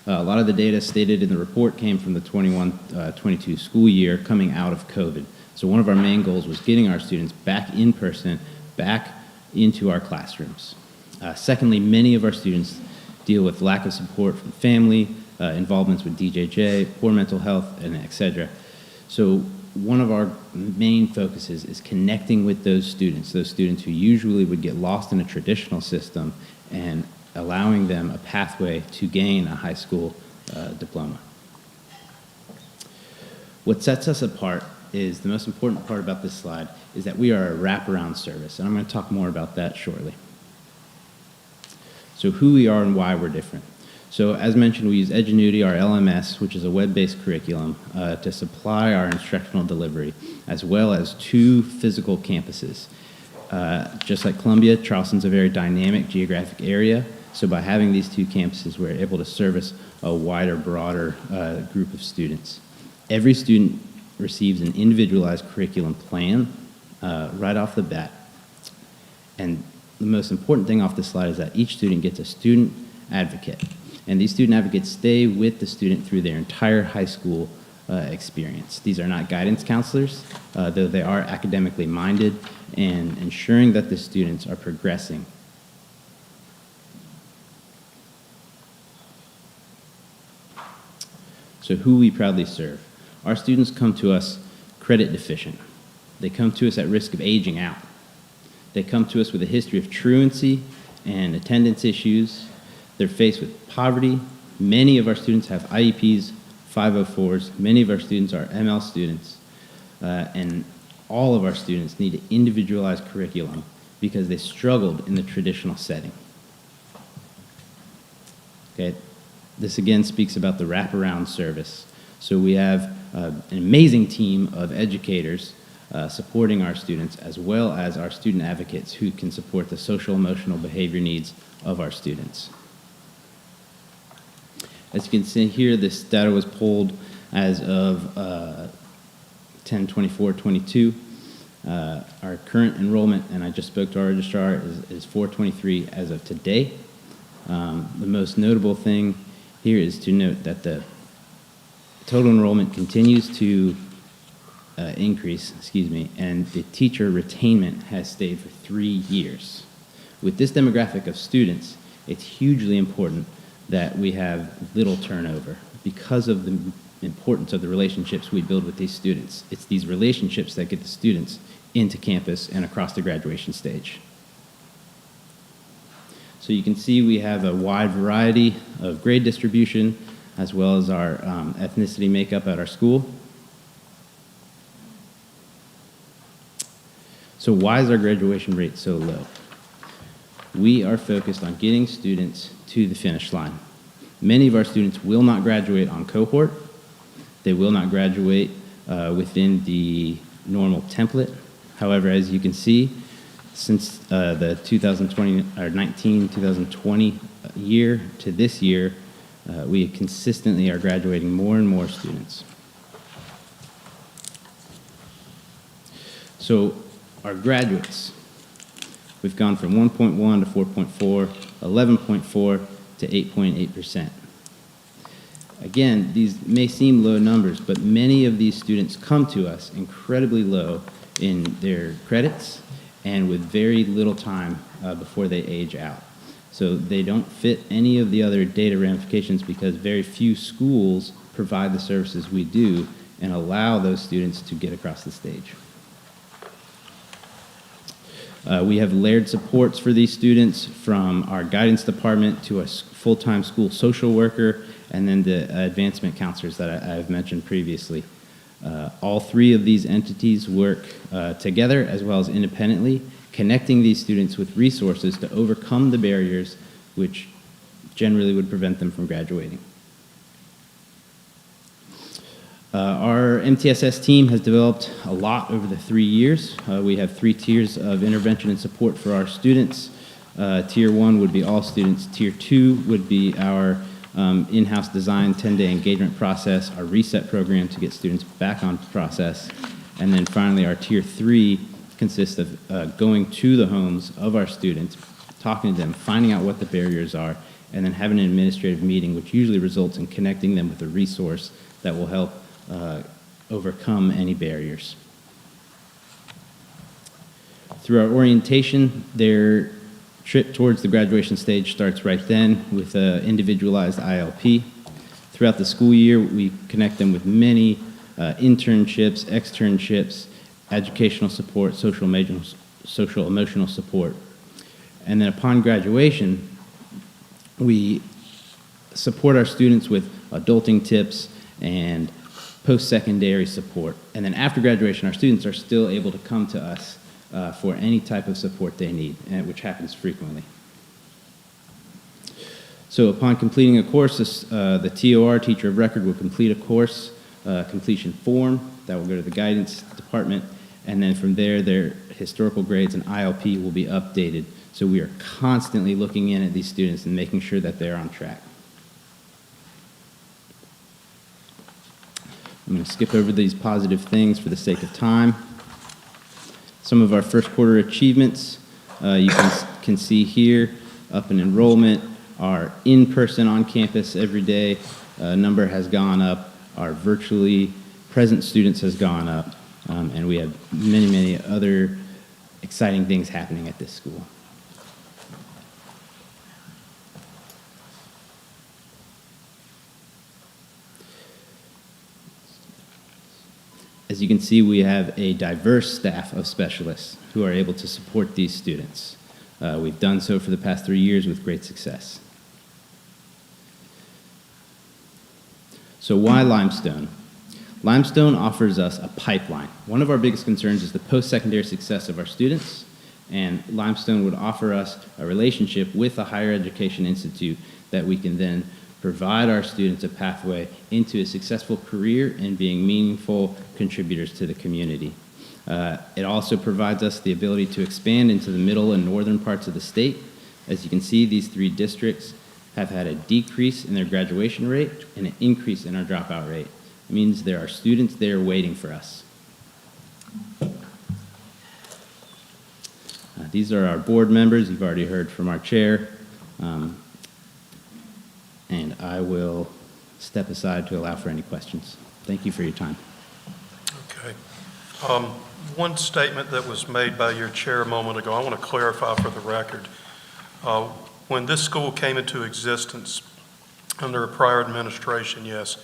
A lot of the data stated in the report came from the 21-22 school year coming out of COVID. So one of our main goals was getting our students back in person, back into our classrooms. Secondly, many of our students deal with lack of support from family, involvements with DJJ, poor mental health, and et cetera. So one of our main focuses is connecting with those students who usually would get lost in a traditional system, and allowing them a pathway to gain a high school diploma. What sets us apart is, the most important part about this slide, is that we are a wraparound service, and I'm going to talk more about that shortly. So who we are and why we're different. So as mentioned, we use Edgenuity, our LMS, which is a web-based curriculum, to supply our instructional delivery, as well as 2 physical campuses. Just like Columbia, Charleston's a very dynamic geographic area, so by having these 2 campuses, we're able to service a wider, broader group of students. Every student receives an individualized curriculum plan right off the bat. And the most important thing off this slide is that each student gets a student advocate. And these student advocates stay with the student through their entire high school experience. These are not guidance counselors, though they are academically minded and ensuring that the students are progressing. So who we proudly serve. Our students come to us credit deficient. They come to us at risk of aging out. They come to us with a history of truancy and attendance issues. They're faced with poverty. Many of our students have IEPs, 504s. Many of our students are ML students. And all of our students need an individualized curriculum because they struggled in the traditional setting. Okay, this again speaks about the wraparound service. So we have an amazing team of educators supporting our students, as well as our student advocates who can support the social, emotional, behavior needs of our students. As you can see here, this data was pulled as of 10/24/22. Our current enrollment, and I just spoke to our registrar, is 423 as of today. The most notable thing here is to note that the total enrollment continues to increase, and the teacher retainment has stayed for 3 years. With this demographic of students, it's hugely important that we have little turnover because of the importance of the relationships we build with these students. It's these relationships that get the students into campus and across the graduation stage. So you can see we have a wide variety of grade distribution, as well as our ethnicity makeup at our school. So why is our graduation rate so low? We are focused on getting students to the finish line. Many of our students will not graduate on cohort. They will not graduate within the normal template. However, as you can see, since the 2020 year to this year, we consistently are graduating more and more students. So our graduates, we've gone from 1.1 to 4.4, 11.4 to 8.8%. Again, these may seem low numbers, but many of these students come to us incredibly low in their credits and with very little time before they age out. So they don't fit any of the other data ramifications because very few schools provide the services we do and allow those students to get across the stage. We have layered supports for these students, from our guidance department to a full-time school social worker, and then the advancement counselors that I've mentioned previously. All 3 of these entities work together as well as independently, connecting these students with resources to overcome the barriers which generally would prevent them from graduating. Our MTSS team has developed a lot over the 3 years. We have 3 tiers of intervention and support for our students. Tier 1 would be all students. Tier 2 would be our in-house design 10-day engagement process, our reset program to get students back on process. And then finally, our Tier 3 consists of going to the homes of our students, talking to them, finding out what the barriers are, and then having an administrative meeting, which usually results in connecting them with a resource that will help overcome any barriers. Through our orientation, their trip towards the graduation stage starts right then with an individualized ILP. Throughout the school year, we connect them with many internships, externships, educational support, social emotional support. And then upon graduation, we support our students with adulting tips and post-secondary support. And then after graduation, our students are still able to come to us for any type of support they need, which happens frequently. So upon completing a course, the TOR, Teacher of Record, will complete a course completion form that will go to the guidance department, and then from there, their historical grades and ILP will be updated. So we are constantly looking in at these students and making sure that they're on track. I'm going to skip over these positive things for the sake of time. Some of our first quarter achievements you can see here. Up in enrollment, our in-person on campus every day number has gone up. Our virtually present students has gone up. And we have many, many other exciting things happening at this school. As you can see, we have a diverse staff of specialists who are able to support these students. We've done so for the past 3 years with great success. So why Limestone? Limestone offers us a pipeline. One of our biggest concerns is the post-secondary success of our students, and Limestone would offer us a relationship with a higher education institute that we can then provide our students a pathway into a successful career and being meaningful contributors to the community. It also provides us the ability to expand into the middle and northern parts of the state. As you can see, these 3 districts have had a decrease in their graduation rate and an increase in our dropout rate. It means there are students there waiting for us. These are our board members. You've already heard from our chair. And I will step aside to allow for any questions. Thank you for your time. Okay. One statement that was made by your chair a moment ago, I want to clarify for the record. When this school came into existence under a prior administration, yes,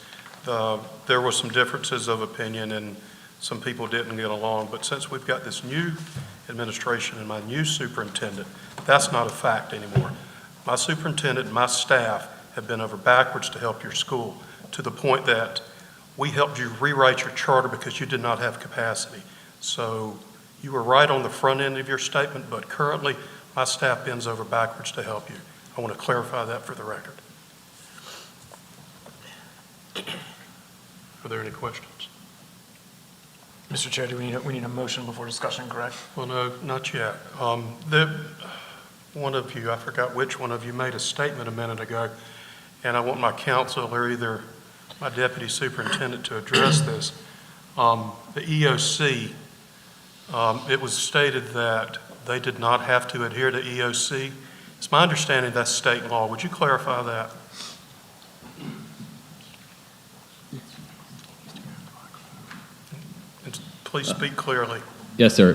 there were some differences of opinion and some people didn't get along, but since we've got this new administration and my new superintendent, that's not a fact anymore. My superintendent and my staff have been over backwards to help your school, to the point that we helped you rewrite your charter because you did not have capacity. So you were right on the front end of your statement, but currently my staff bends over backwards to help you. I want to clarify that for the record. Are there any questions? Mr. Chair, do we need a motion before discussion, correct? Well, no, not yet. One of you, I forgot which one of you, made a statement a minute ago, and I want my counsel or either my deputy superintendent to address this. The EOC, it was stated that they did not have to adhere to EOC. It's my understanding that's state law. Would you clarify that? And please speak clearly. Yes, sir.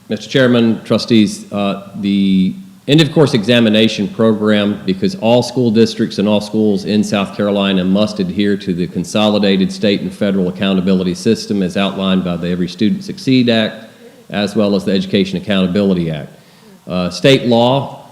Mr. Chairman, trustees, the end-of-course examination program, because all school districts and all schools in South Carolina must adhere to the consolidated state and federal accountability system as outlined by the Every Student Succeed Act, as well as the Education Accountability Act. State law,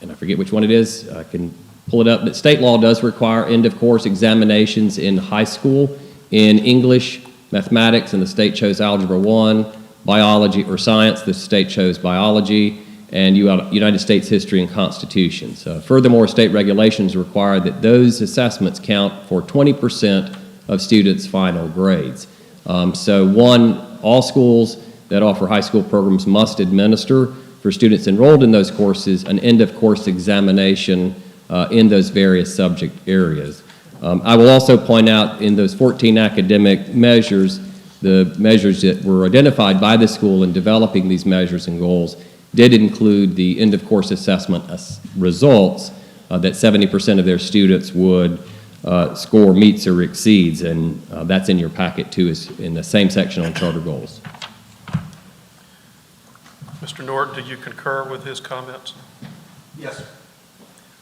and I forget which one it is, I can pull it up, but state law does require end-of-course examinations in high school in English, mathematics, and the state chose Algebra 1, biology or science, the state chose biology, and United States history and Constitution. So furthermore, state regulations require that those assessments count for 20% of students' final grades. All schools that offer high school programs must administer for students enrolled in those courses an end-of-course examination in those various subject areas. I will also point out in those 14 academic measures, The measures that were identified by the school in developing these measures and goals did include the end-of-course assessment results that 70% of their students would score meets or exceeds, and that's in your packet too, is in the same section on charter goals. Mr. Norton, do you concur with his comments? Yes, sir.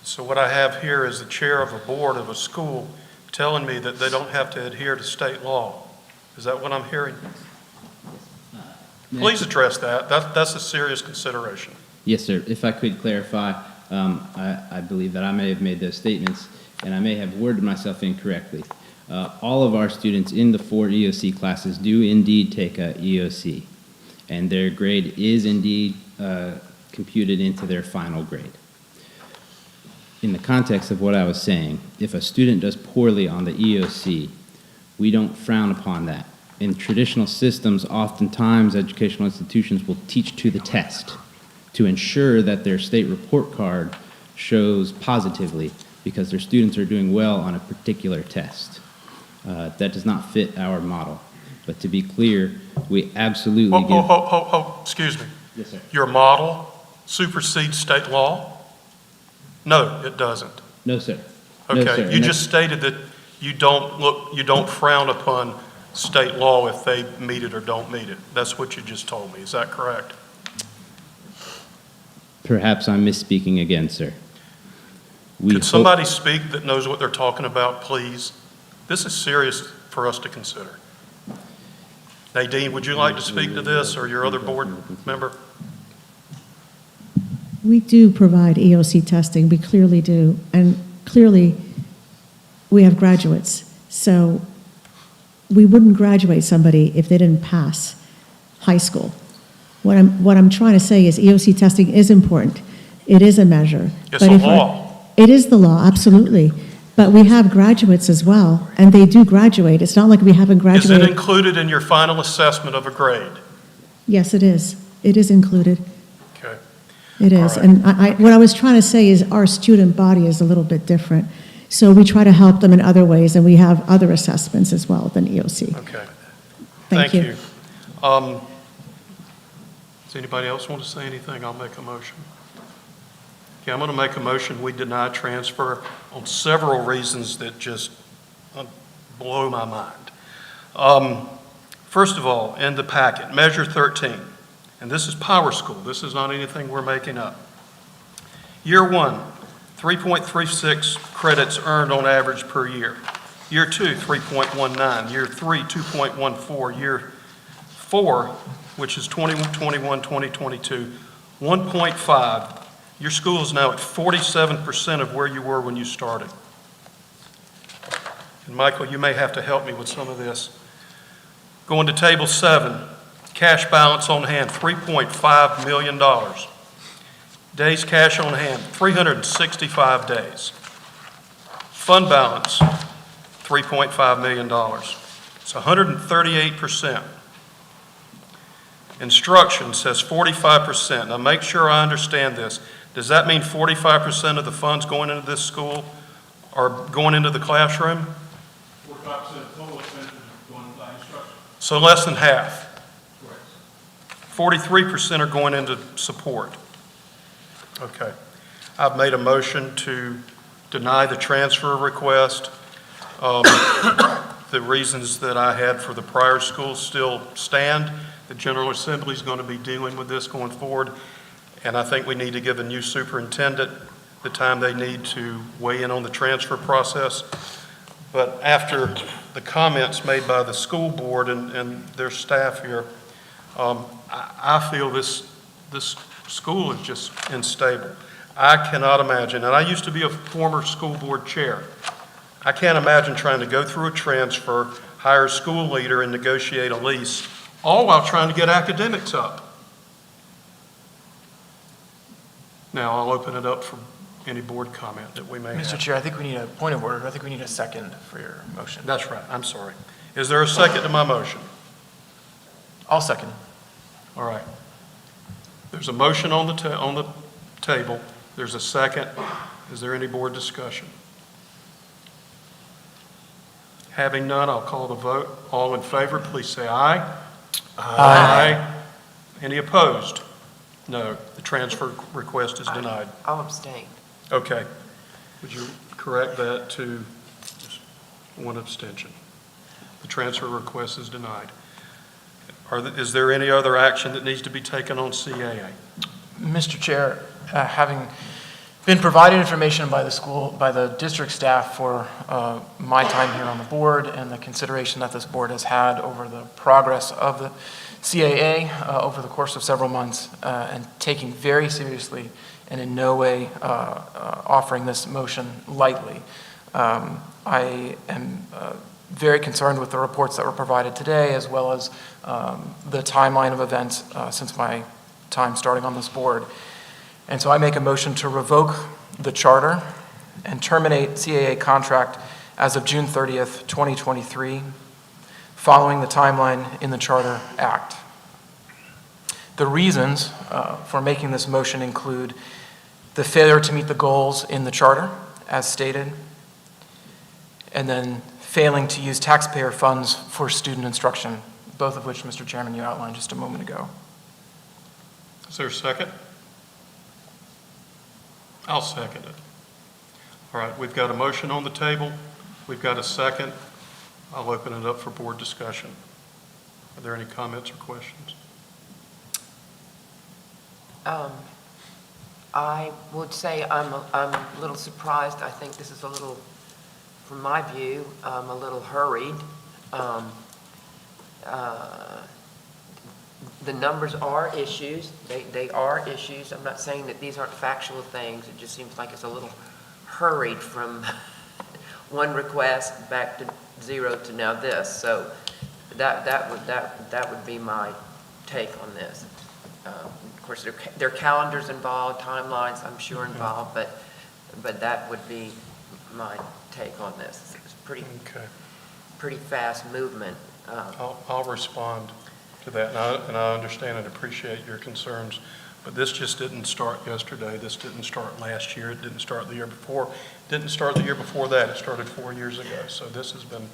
So what I have here is the chair of a board of a school telling me that they don't have to adhere to state law. Is that what I'm hearing? Please address that. That's a serious consideration. Yes, sir. If I could clarify, I believe that I may have made those statements, and I may have worded myself incorrectly. All of our students in the 4 EOC classes do indeed take a EOC, and their grade is indeed computed into their final grade. In the context of what I was saying, if a student does poorly on the EOC, we don't frown upon that. In traditional systems, oftentimes educational institutions will teach to the test to ensure that their state report card shows positively because their students are doing well on a particular test. That does not fit our model. But to be clear, we absolutely Excuse me. Yes, sir. Your model supersedes state law? No, it doesn't. No, sir. No, Okay, sir. you just stated that you don't frown upon state law if they meet it or don't meet it. That's what you just told me. Is that correct? Perhaps I'm misspeaking again, sir. Could somebody speak that knows what they're talking about, please? This is serious for us to consider. Nadine, would you like to speak to this, or your other board member? We do provide EOC testing, we clearly do, and clearly we have graduates. So we wouldn't graduate somebody if they didn't pass high school. What I'm trying to say is EOC testing is important. It is a measure. It's a law. It is the law, absolutely. But we have graduates as well, and they do graduate. It's not like we haven't Is graduated. it included in your final assessment of a grade? Yes, it is. It is included. Okay. It is. All right. And what I was trying to say is our student body is a little bit different. So we try to help them in other ways, and we have other assessments as well than EOC. Okay. Thank you. Does anybody else want to say anything? I'll make a motion. Okay, I'm going to make a motion, we deny transfer on several reasons that just blow my mind. First of all, in the packet, Measure 13, and this is Power School. This is not anything we're making up. Year 1, 3.36 credits earned on average per year. Year 2, 3.19. Year 3, 2.14. Year 4, which is 2021, 2022, 1.5. Your school is now at 47% of where you were when you started. And Michael, you may have to help me with some of this. Going to Table 7, cash balance on hand, $3.5 million. Days cash on hand, 365 days. Fund balance, $3.5 million. It's 138%. Instruction says 45%. Now make sure I understand this. Does that mean 45% of the funds going into this school are going into the classroom? 45% of total expenses going by instruction. So less than half. Correct. 43% are going into support. Okay. I've made a motion to deny the transfer request. The reasons that I had for the prior school still stand. The General Assembly is going to be dealing with this going forward, and I think we need to give the new superintendent the time they need to weigh in on the transfer process. But after the comments made by the school board and their staff here, I feel this school is just unstable. I cannot imagine, and I used to be a former school board chair, I can't imagine trying to go through a transfer, hire a school leader, and negotiate a lease, all while trying to get academics up. Now, I'll open it up for any board comment that we may have. Mr. Chair, I think we need a point of order. I think we need a second for your motion. That's right, I'm sorry. Is there a second to my motion? I'll second. All right. There's a motion on the table. There's a second. Is there any board discussion? Having none, I'll call the vote. All in favor, please say aye. Aye. Any opposed? No. The transfer request is denied. I'll abstain. Okay. Would you correct that to just one abstention? The transfer request is denied. Is there any other action that needs to be taken on CAA? Mr. Chair, having been provided information by the school, by the district staff for my time here on the board and the consideration that this board has had over the progress of the CAA over the course of several months, and taking very seriously and in no way offering this motion lightly. I am very concerned with the reports that were provided today, as well as the timeline of events since my time starting on this board. And so I make a motion to revoke the charter and terminate CAA contract as of June 30th, 2023, following the timeline in the Charter Act. The reasons for making this motion include the failure to meet the goals in the charter, as stated, and then failing to use taxpayer funds for student instruction, both of which, Mr. Chairman, you outlined just a moment ago. Is there a second? I'll second it. All right, we've got a motion on the table. We've got a second. I'll open it up for board discussion. Are there any comments or questions? I would say I'm a little surprised. I think this is a little, from my view, a little hurried. The numbers are issues. They are issues. I'm not saying that these aren't factual things. It just seems like it's a little hurried from one request back to zero to now this. So that would be my take on this. Of course, there are calendars involved, timelines, I'm sure involved, but that would be my take on this. It's pretty fast movement. I'll respond to that, and I understand and appreciate your concerns, but this just didn't start yesterday. This didn't start last year. It didn't start the year before. It didn't start the year before that. It started 4 years ago. So this has been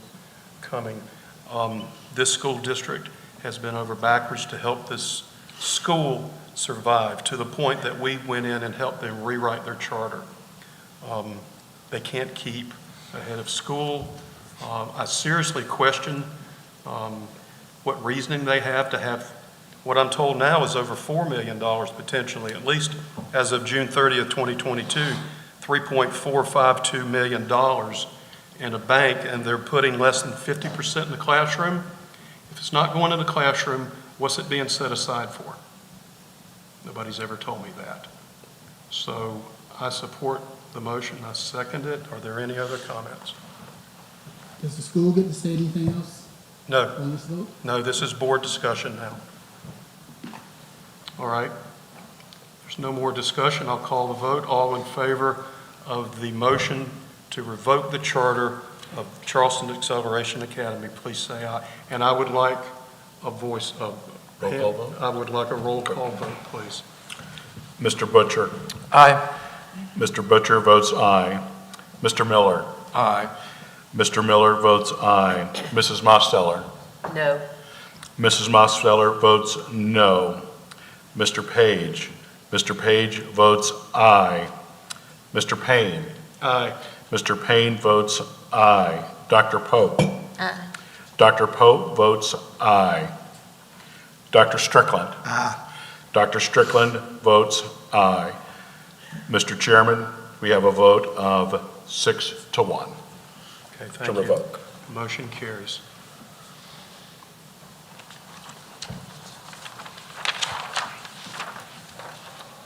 coming. This school district has been over backwards to help this school survive, to the point that we went in and helped them rewrite their charter. They can't keep ahead of school. I seriously question what reasoning they have to have, what I'm told now is over $4 million potentially, at least as of June 30th, 2022, $3.452 million in a bank, and they're putting less than 50% in the classroom. If it's not going in the classroom, what's it being set aside for? Nobody's ever told me that. So I support the motion. I second it. Are there any other comments? Does the school get to say anything else No. on this vote? No, this is board discussion now. All right. There's no more discussion. I'll call the vote. All in favor of the motion to revoke the charter of Charleston Acceleration Academy, please say aye. And I would like a voice of, Roll call vote? I would like a roll call vote, please. Mr. Butcher. Aye. Mr. Butcher votes aye. Mr. Miller. Aye. Mr. Miller votes aye. Mrs. Mosteller. No. Mrs. Mosteller votes no. Mr. Page. Mr. Page votes aye. Mr. Payne. Aye. Mr. Payne votes aye. Dr. Pope. Aye. Dr. Pope votes aye. Dr. Strickland. Aye. Dr. Strickland votes aye. Mr. Chairman, we have a vote of 6 to 1 Okay, to thank you. revoke. Motion carries.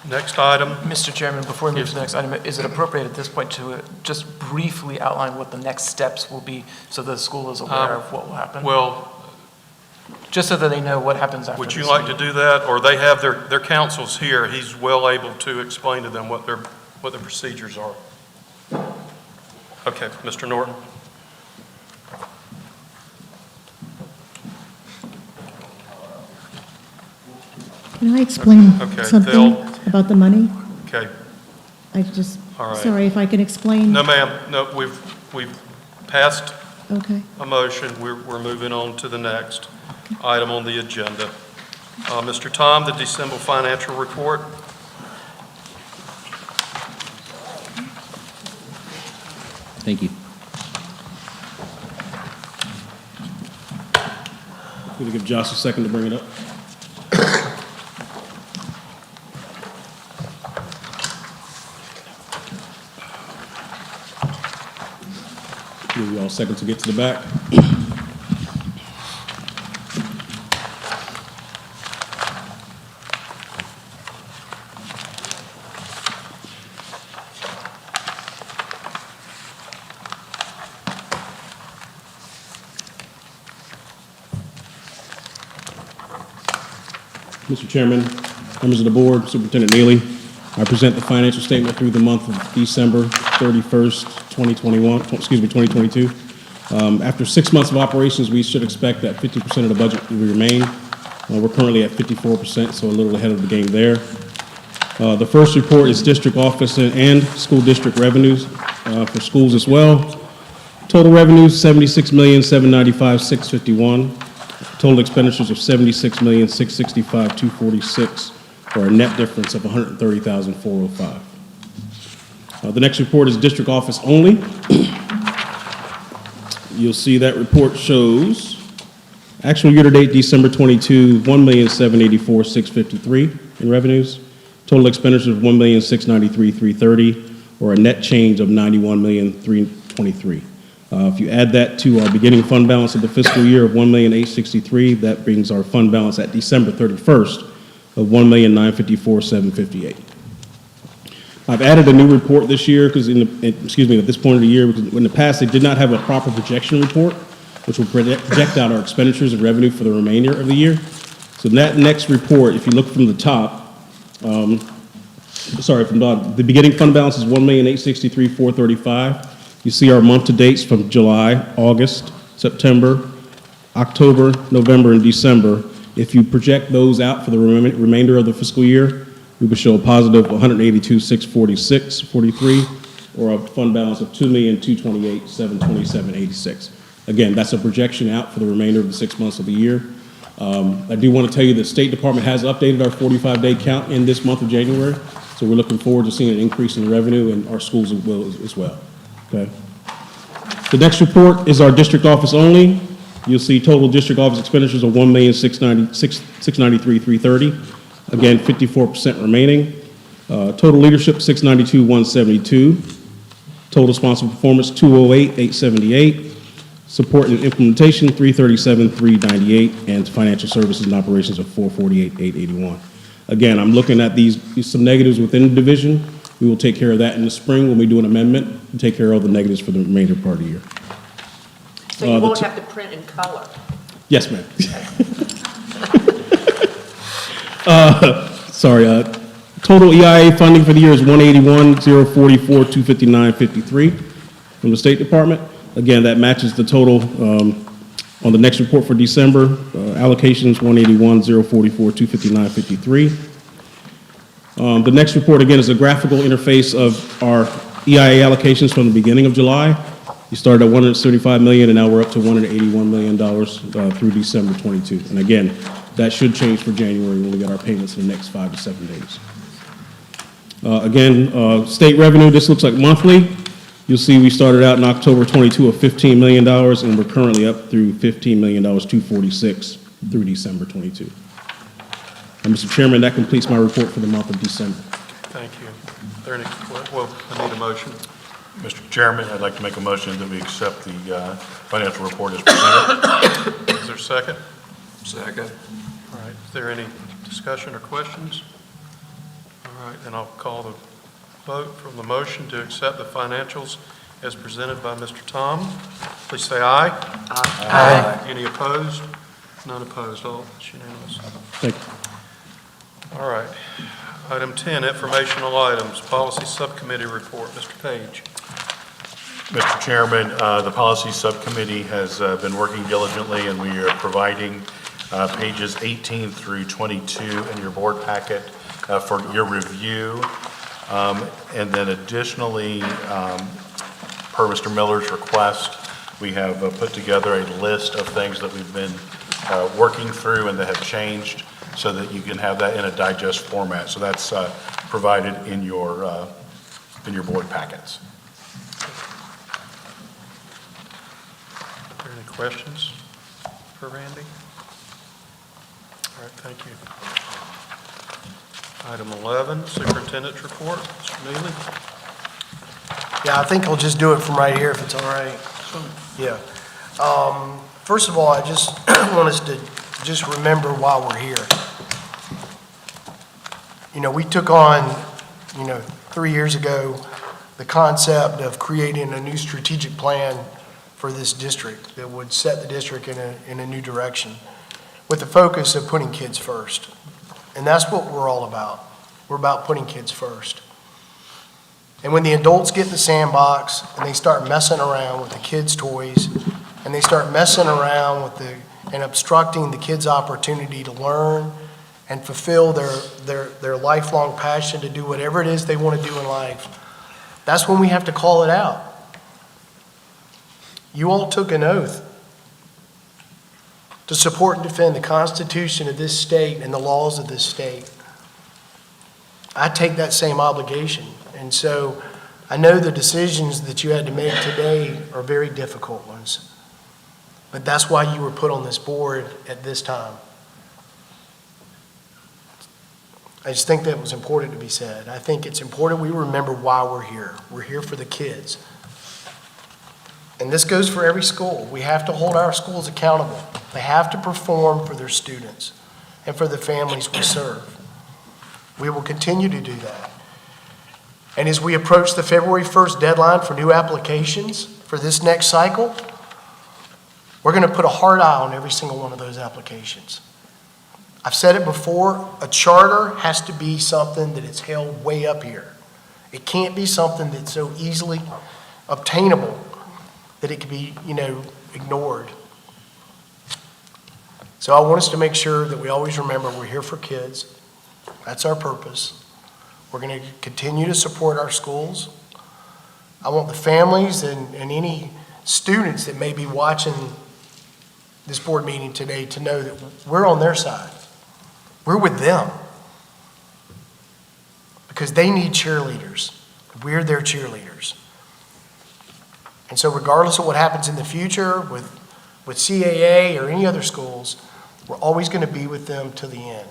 Next item. Mr. Chairman, before we move to the next item, is it appropriate at this point to just briefly outline what the next steps will be so the school is aware of what will happen? Well, just so that they know what happens after would you this like to meeting. do that? Or they have their counsels here. He's well able to explain to them what the procedures are. Okay, Mr. Norton. Can I explain Okay, something Phil. about the money? Okay. I just, All right. sorry, if I can explain. No, ma'am. No, we've passed Okay. a motion. We're moving on to the next item on the agenda. Mr. Tom, the December financial report. Thank you. Going to give Josh a second to bring it up. Give you all a second to get to the back. Mr. Chairman, members of the board, Superintendent Neely, I present the financial statement through the month of December 31st, 2022. After 6 months of operations, we should expect that 50% of the budget will remain. We're currently at 54%, so a little ahead of the game there. The first report is district office and school district revenues for schools as well. Total revenues, $76,795,651. Total expenditures of $76,665,246, or a net difference of $130,405. The next report is district office only. You'll see that report shows actual year-to-date December 22, $1,784,653 in revenues. Total expenditures of $1,693,330, or a net change of $91,323. If you add that to our beginning fund balance of the fiscal year of $1,863,000, that brings our fund balance at December 31st of $1,954,758. I've added a new report this year because at this point of the year, because in the past they did not have a proper projection report, which will project out our expenditures and revenue for the remainder of the year. So that next report, if you look from the top, from the beginning fund balance is $1,863,435. You see our month to dates from July, August, September, October, November, and December. If you project those out for the remainder of the fiscal year, we would show a positive $182,646.43, or a fund balance of $2,228,727.86. Again, that's a projection out for the remainder of the 6 months of the year. I do want to tell you the State Department has updated our 45-day count in this month of January, so we're looking forward to seeing an increase in revenue, and our schools will as well. Okay. The next report is our district office only. You'll see total district office expenditures of $1,693,330. Again, 54% remaining. Total leadership, $692,172. Total sponsor performance, $208,878. Support and implementation, $337,398. And financial services and operations of $448,881. Again, I'm looking at some negatives within the division. We will take care of that in the spring when we do an amendment and take care of all the negatives for the remainder part of the year. So you won't have to print in color? Yes, ma'am. Total EIA funding for the year is $181,044,259.53 from the State Department. Again, that matches the total on the next report for December. Allocations $181,044,259.53. The next report, again, is a graphical interface of our EIA allocations from the beginning of July. You started at $175 million, and now we're up to $181 million through December 22. And again, that should change for January when we get our payments in the next 5 to 7 days. State revenue, this looks like monthly. You'll see we started out in October 22 of $15 million, and we're currently up through $15 million, $246 through December 22. And Mr. Chairman, that completes my report for the month of December. Thank you. Are there any, well, I need a motion. Mr. Chairman, I'd like to make a motion that we accept the financial report as presented. Is there a second? Second. All right. Is there any discussion or questions? All right, then I'll call the vote from the motion to accept the financials as presented by Mr. Tom. Please say aye. Aye. Any opposed? None opposed. All it's unanimous. Thank you. All right. Item 10, informational items, policy subcommittee report. Mr. Page. Mr. Chairman, the policy subcommittee has been working diligently, and we are providing pages 18 through 22 in your board packet for your review. And then additionally, per Mr. Miller's request, We have put together a list of things that we've been working through and that have changed so that you can have that in a digest format. So that's provided in your board packets. Are there any questions for Randy? All right, thank you. Item 11, Superintendent's Report. Mr. Neely? Yeah, I think I'll just do it from right here if it's all right. Yeah. First of all, I just want us to just remember why we're here. You know, we took on, 3 years ago, the concept of creating a new strategic plan for this district that would set the district in a new direction with the focus of putting kids first. And that's what we're all about. We're about putting kids first. And when the adults get in the sandbox and they start messing around with the kids' toys and they start messing around and obstructing the kids' opportunity to learn and fulfill their lifelong passion to do whatever it is they want to do in life, that's when we have to call it out. You all took an oath to support and defend the Constitution of this state and the laws of this state. I take that same obligation. And so I know the decisions that you had to make today are very difficult ones. But that's why you were put on this board at this time. I just think that was important to be said. I think it's important we remember why we're here. We're here for the kids. And this goes for every school. We have to hold our schools accountable. They have to perform for their students and for the families we serve. We will continue to do that. And as we approach the February 1st deadline for new applications for this next cycle, we're going to put a hard eye on every single one of those applications. I've said it before, a charter has to be something that is held way up here. It can't be something that's so easily obtainable that it can be, ignored. So I want us to make sure that we always remember we're here for kids. That's our purpose. We're going to continue to support our schools. I want the families and any students that may be watching this board meeting today to know that we're on their side. We're with them because they need cheerleaders. We're their cheerleaders. And so regardless of what happens in the future with CAA or any other schools, we're always going to be with them to the end.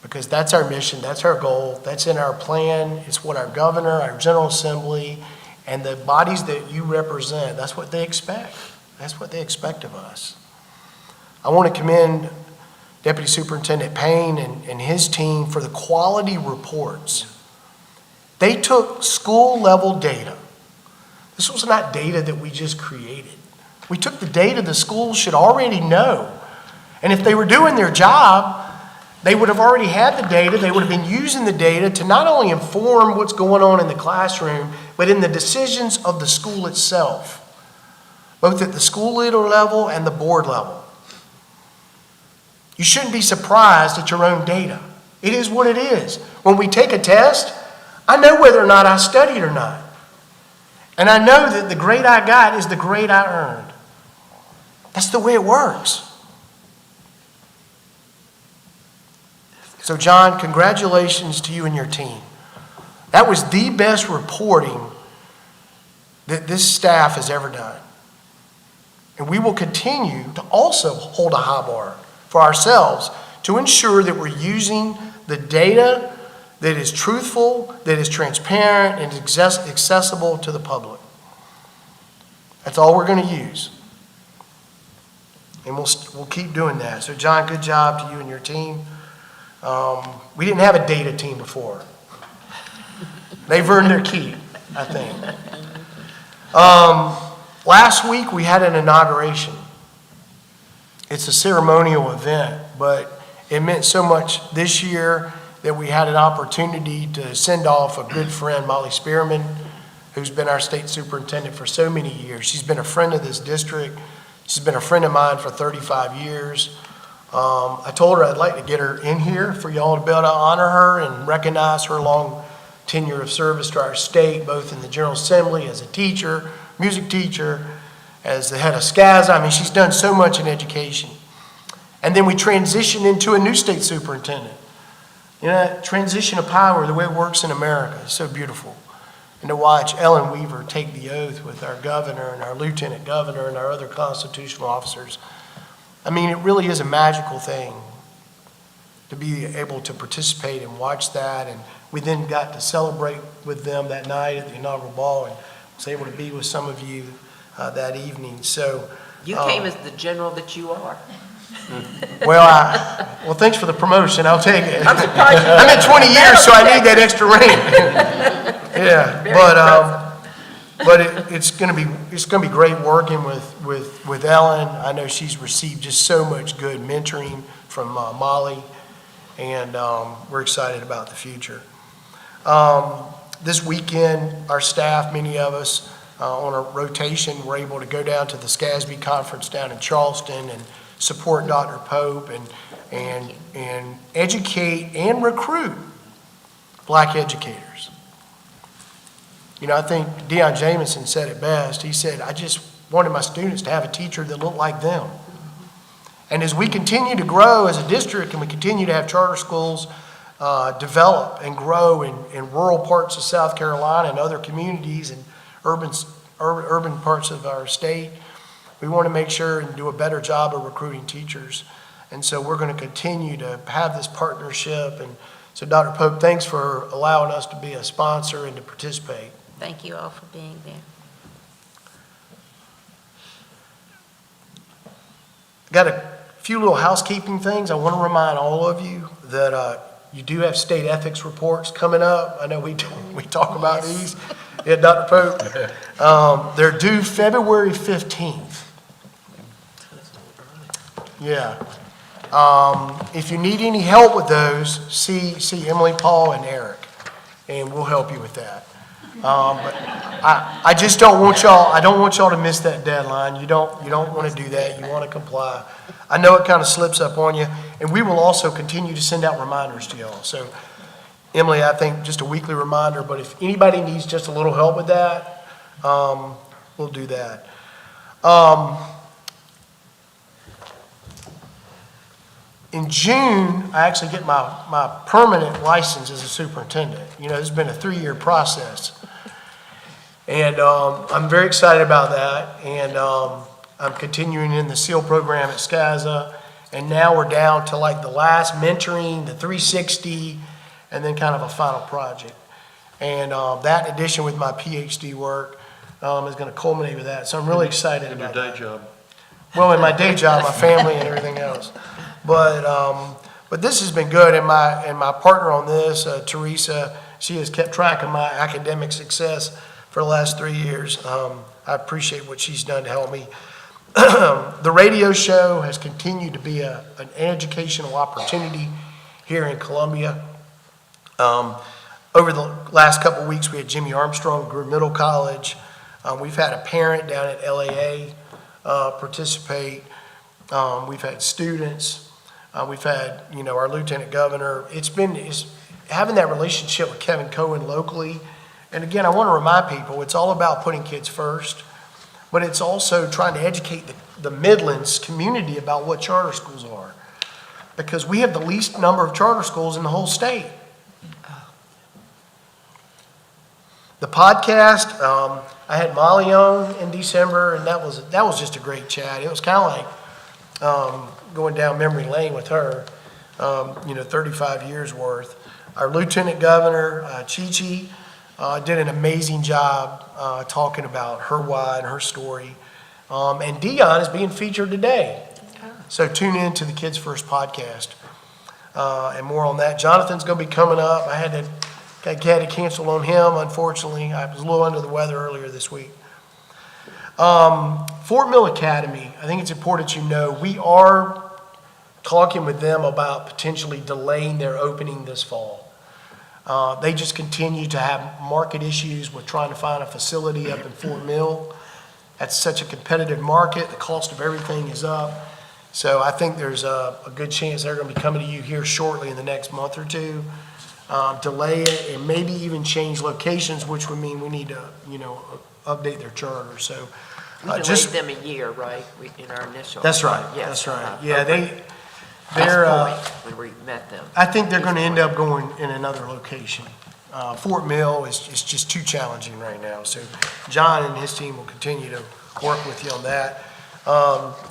Because that's our mission, that's our goal, that's in our plan, it's what our governor, our General Assembly, and the bodies that you represent, that's what they expect. That's what they expect of us. I want to commend Deputy Superintendent Payne and his team for the quality reports. They took school-level data. This was not data that we just created. We took the data the schools should already know. And if they were doing their job, they would have already had the data. They would have been using the data to not only inform what's going on in the classroom, but in the decisions of the school itself, both at the school leader level and the board level. You shouldn't be surprised at your own data. It is what it is. When we take a test, I know whether or not I studied or not. And I know that the grade I got is the grade I earned. That's the way it works. So, John, congratulations to you and your team. That was the best reporting that this staff has ever done. And we will continue to also hold a high bar for ourselves to ensure that we're using the data that is truthful, that is transparent, and accessible to the public. That's all we're going to use. And we'll keep doing that. So, John, good job to you and your team. We didn't have a data team before. They've earned their keep, I think. Last week we had an inauguration. It's a ceremonial event, but it meant so much this year that we had an opportunity to send off a good friend, Molly Spearman, who's been our state superintendent for so many years. She's been a friend of this district. She's been a friend of mine for 35 years. I told her I'd like to get her in here for y'all to be able to honor her and recognize her long tenure of service to our state, both in the General Assembly as a teacher, music teacher, as the head of SCASA. I mean, she's done so much in education. And then we transitioned into a new state superintendent. You know, that transition of power, the way it works in America, is so beautiful. And to watch Ellen Weaver take the oath with our governor and our lieutenant governor and our other constitutional officers. I mean, it really is a magical thing to be able to participate and watch that. And we then got to celebrate with them that night at the inaugural ball and was able to be with some of you that evening. So You came as the general that you are. well, thanks for the promotion. I'll take it. I'm surprised. I'm at 20 years, so I need that extra rank. Yeah, but it's going to be great working with Ellen. I know she's received just so much good mentoring from Molly, and we're excited about the future. This weekend, our staff, many of us on a rotation, were able to go down to the SCASB conference down in Charleston and support Dr. Pope and educate and recruit black educators. You know, I think Deion Jamison said it best. He said, I just wanted my students to have a teacher that looked like them. And as we continue to grow as a district and we continue to have charter schools develop and grow in rural parts of South Carolina and other communities and urban parts of our state, we want to make sure and do a better job of recruiting teachers. And so we're going to continue to have this partnership. And so Dr. Pope, thanks for allowing us to be a sponsor and to participate. Thank you all for being there. Got a few little housekeeping things. I want to remind all of you that you do have state ethics reports coming up. I know we talk about these. Yeah, Dr. Pope. They're due February 15th. Yeah. If you need any help with those, see Emily, Paul, and Eric, and we'll help you with that. But I just don't want y'all. I don't want y'all to miss that deadline. You don't want to do that. You want to comply. I know it kind of slips up on you, and we will also continue to send out reminders to y'all. So, Emily, I think just a weekly reminder. But if anybody needs just a little help with that, we'll do that. In June, I actually get my permanent license as a superintendent. You know, this has been a 3-year process. And I'm very excited about that. And I'm continuing in the SEAL program at SCASA. And now we're down to like the last mentoring, the 360, and then kind of a final project. And that in addition with my PhD work is going to culminate with that. So I'm really excited about that. And your day job. Well, in my day job, my family and everything else. But this has been good, and my partner on this, Teresa, she has kept track of my academic success for the last 3 years. I appreciate what she's done to help me. The radio show has continued to be an educational opportunity here in Columbia. Over the last couple of weeks, we had Jimmy Armstrong, Greer Middle College. We've had a parent down at LAA participate. We've had students. We've had, our lieutenant governor. It's having that relationship with Kevin Cohen locally. And again, I want to remind people, it's all about putting kids first, but it's also trying to educate the Midlands community about what charter schools are. Because we have the least number of charter schools in the whole state. The podcast, I had Molly on in December, and that was just a great chat. It was kind of like going down memory lane with her, 35 years worth. Our lieutenant governor, Chi-Chi, did an amazing job talking about her why and her story. And Deion is being featured today. So tune in to the Kids First podcast and more on that. Jonathan's going to be coming up. I had to cancel on him, unfortunately. I was a little under the weather earlier this week. Fort Mill Academy, I think it's important you know, we are talking with them about potentially delaying their opening this fall. They just continue to have market issues with trying to find a facility up in Fort Mill. That's such a competitive market. The cost of everything is up. So I think there's a good chance they're going to be coming to you here shortly in the next month or two. Delay it and maybe even change locations, which would mean we need to, update their charter. So We delayed Just, them a year, right, in our initial? that's right, Yes, that's right. uh-huh. Yeah, Okay. they're, East Point, when we met them. I think they're going to end up going in another location. Fort Mill is just too challenging right now. So John and his team will continue to work with you on that.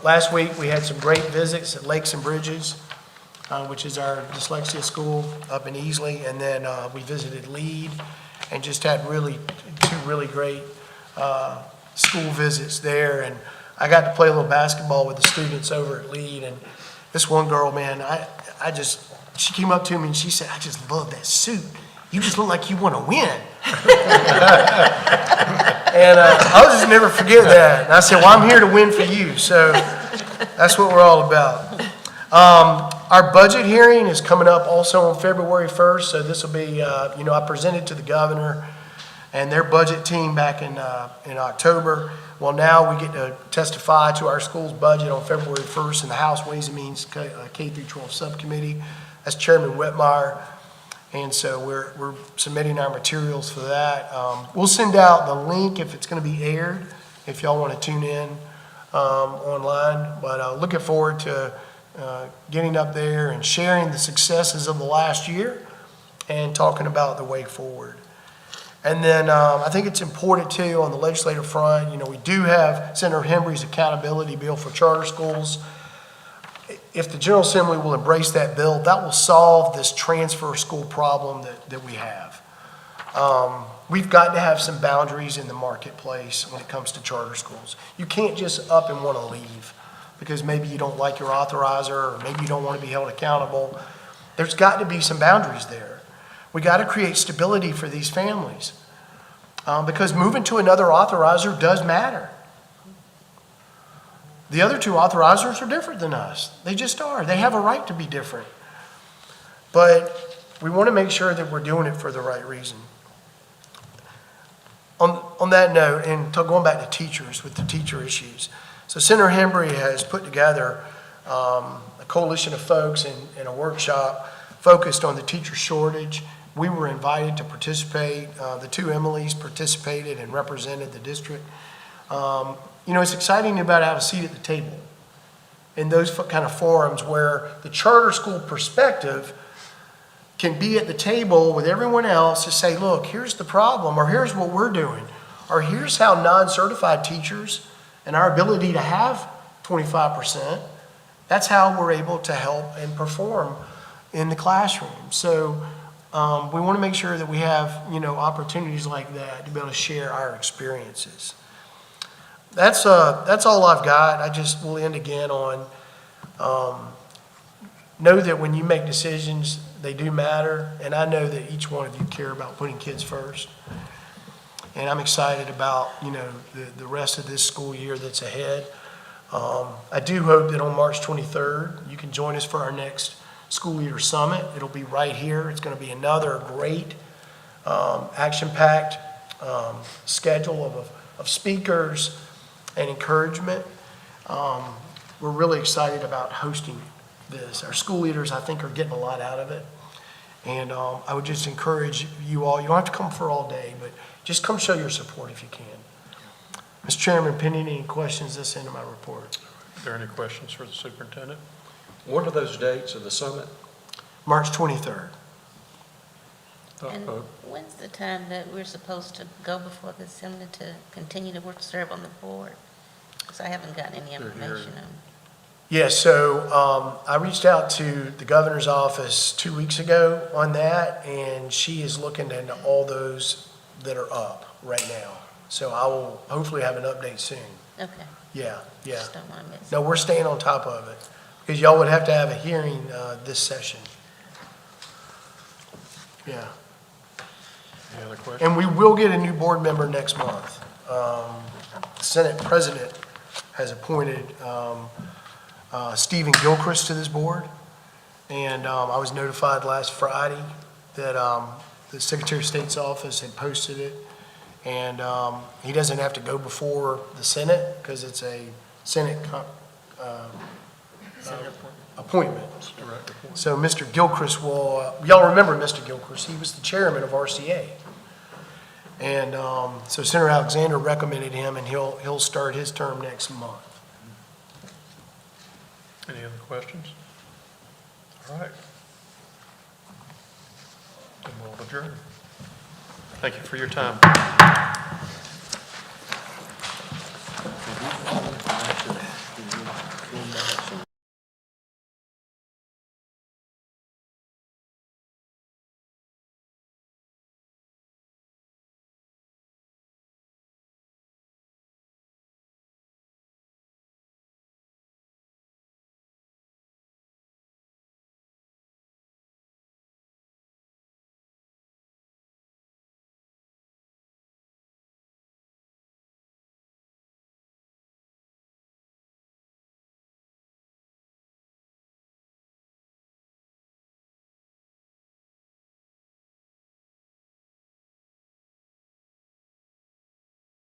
Last week, we had some great visits at Lakes and Bridges, which is our dyslexia school up in Easley. And then we visited Lead and just had two really great school visits there. And I got to play a little basketball with the students over at Lead. And this one girl, man, she came up to me and she said, "I just love that suit. You just look like you want to win." And I'll just never forget that. And I said, "Well, I'm here to win for you." So that's what we're all about. Our budget hearing is coming up also on February 1st. So this will be, I presented to the governor and their budget team back in October. Well, now we get to testify to our school's budget on February 1st in the House Ways and Means K through 12 Subcommittee. That's Chairman Whitmire. And so we're submitting our materials for that. We'll send out the link if it's going to be aired, if y'all want to tune in online. But looking forward to getting up there and sharing the successes of the last year and talking about the way forward. And then I think it's important too on the legislative front, we do have Senator Hembree's accountability bill for charter schools. If the General Assembly will embrace that bill, that will solve this transfer school problem that we have. We've got to have some boundaries in the marketplace when it comes to charter schools. You can't just up and want to leave because maybe you don't like your authorizer or maybe you don't want to be held accountable. There's got to be some boundaries there. We got to create stability for these families because moving to another authorizer does matter. The other two authorizers are different than us. They just are. They have a right to be different. But we want to make sure that we're doing it for the right reason. On that note, and going back to teachers with the teacher issues, so Senator Hembree has put together a coalition of folks in a workshop focused on the teacher shortage. We were invited to participate. The two Emilys participated and represented the district. It's exciting about having a seat at the table in those kind of forums where the charter school perspective can be at the table with everyone else to say, look, here's the problem, or here's what we're doing, or here's how non-certified teachers and our ability to have 25%, that's how we're able to help and perform in the classroom. So we want to make sure that we have, opportunities like that to be able to share our experiences. That's all I've got. I just will end again on, know that when you make decisions, they do matter. And I know that each one of you care about putting kids first. And I'm excited about, the rest of this school year that's ahead. I do hope that on March 23rd, you can join us for our next School Leader Summit. It'll be right here. It's going to be another great, action-packed schedule of speakers and encouragement. We're really excited about hosting this. Our school leaders, I think, are getting a lot out of it. And I would just encourage you all, you don't have to come for all day, but just come show your support if you can. Mr. Chairman, pending any questions, this end of my report. Are there any questions for the superintendent? What are those dates of the summit? March 23rd. And when's the time that we're supposed to go before the assembly to continue to serve on the board? Because I haven't gotten any information on. Yeah, so I reached out to the governor's office 2 weeks ago on that, and she is looking into all those that are up right now. So I will hopefully have an update soon. Okay. Yeah. Just don't want to miss. No, we're staying on top of it because y'all would have to have a hearing this session. Yeah. Any other questions? And we will get a new board member next month. The Senate President has appointed Stephen Gilchrist to this board. And I was notified last Friday that the Secretary of State's office had posted it. And he doesn't have to go before the Senate because it's a Senate appointment. So Mr. Gilchrist will, y'all remember Mr. Gilchrist, he was the chairman of RCA. And so Senator Alexander recommended him, and he'll start his term next month. Any other questions? All right. Then we'll adjourn. Thank you for your time.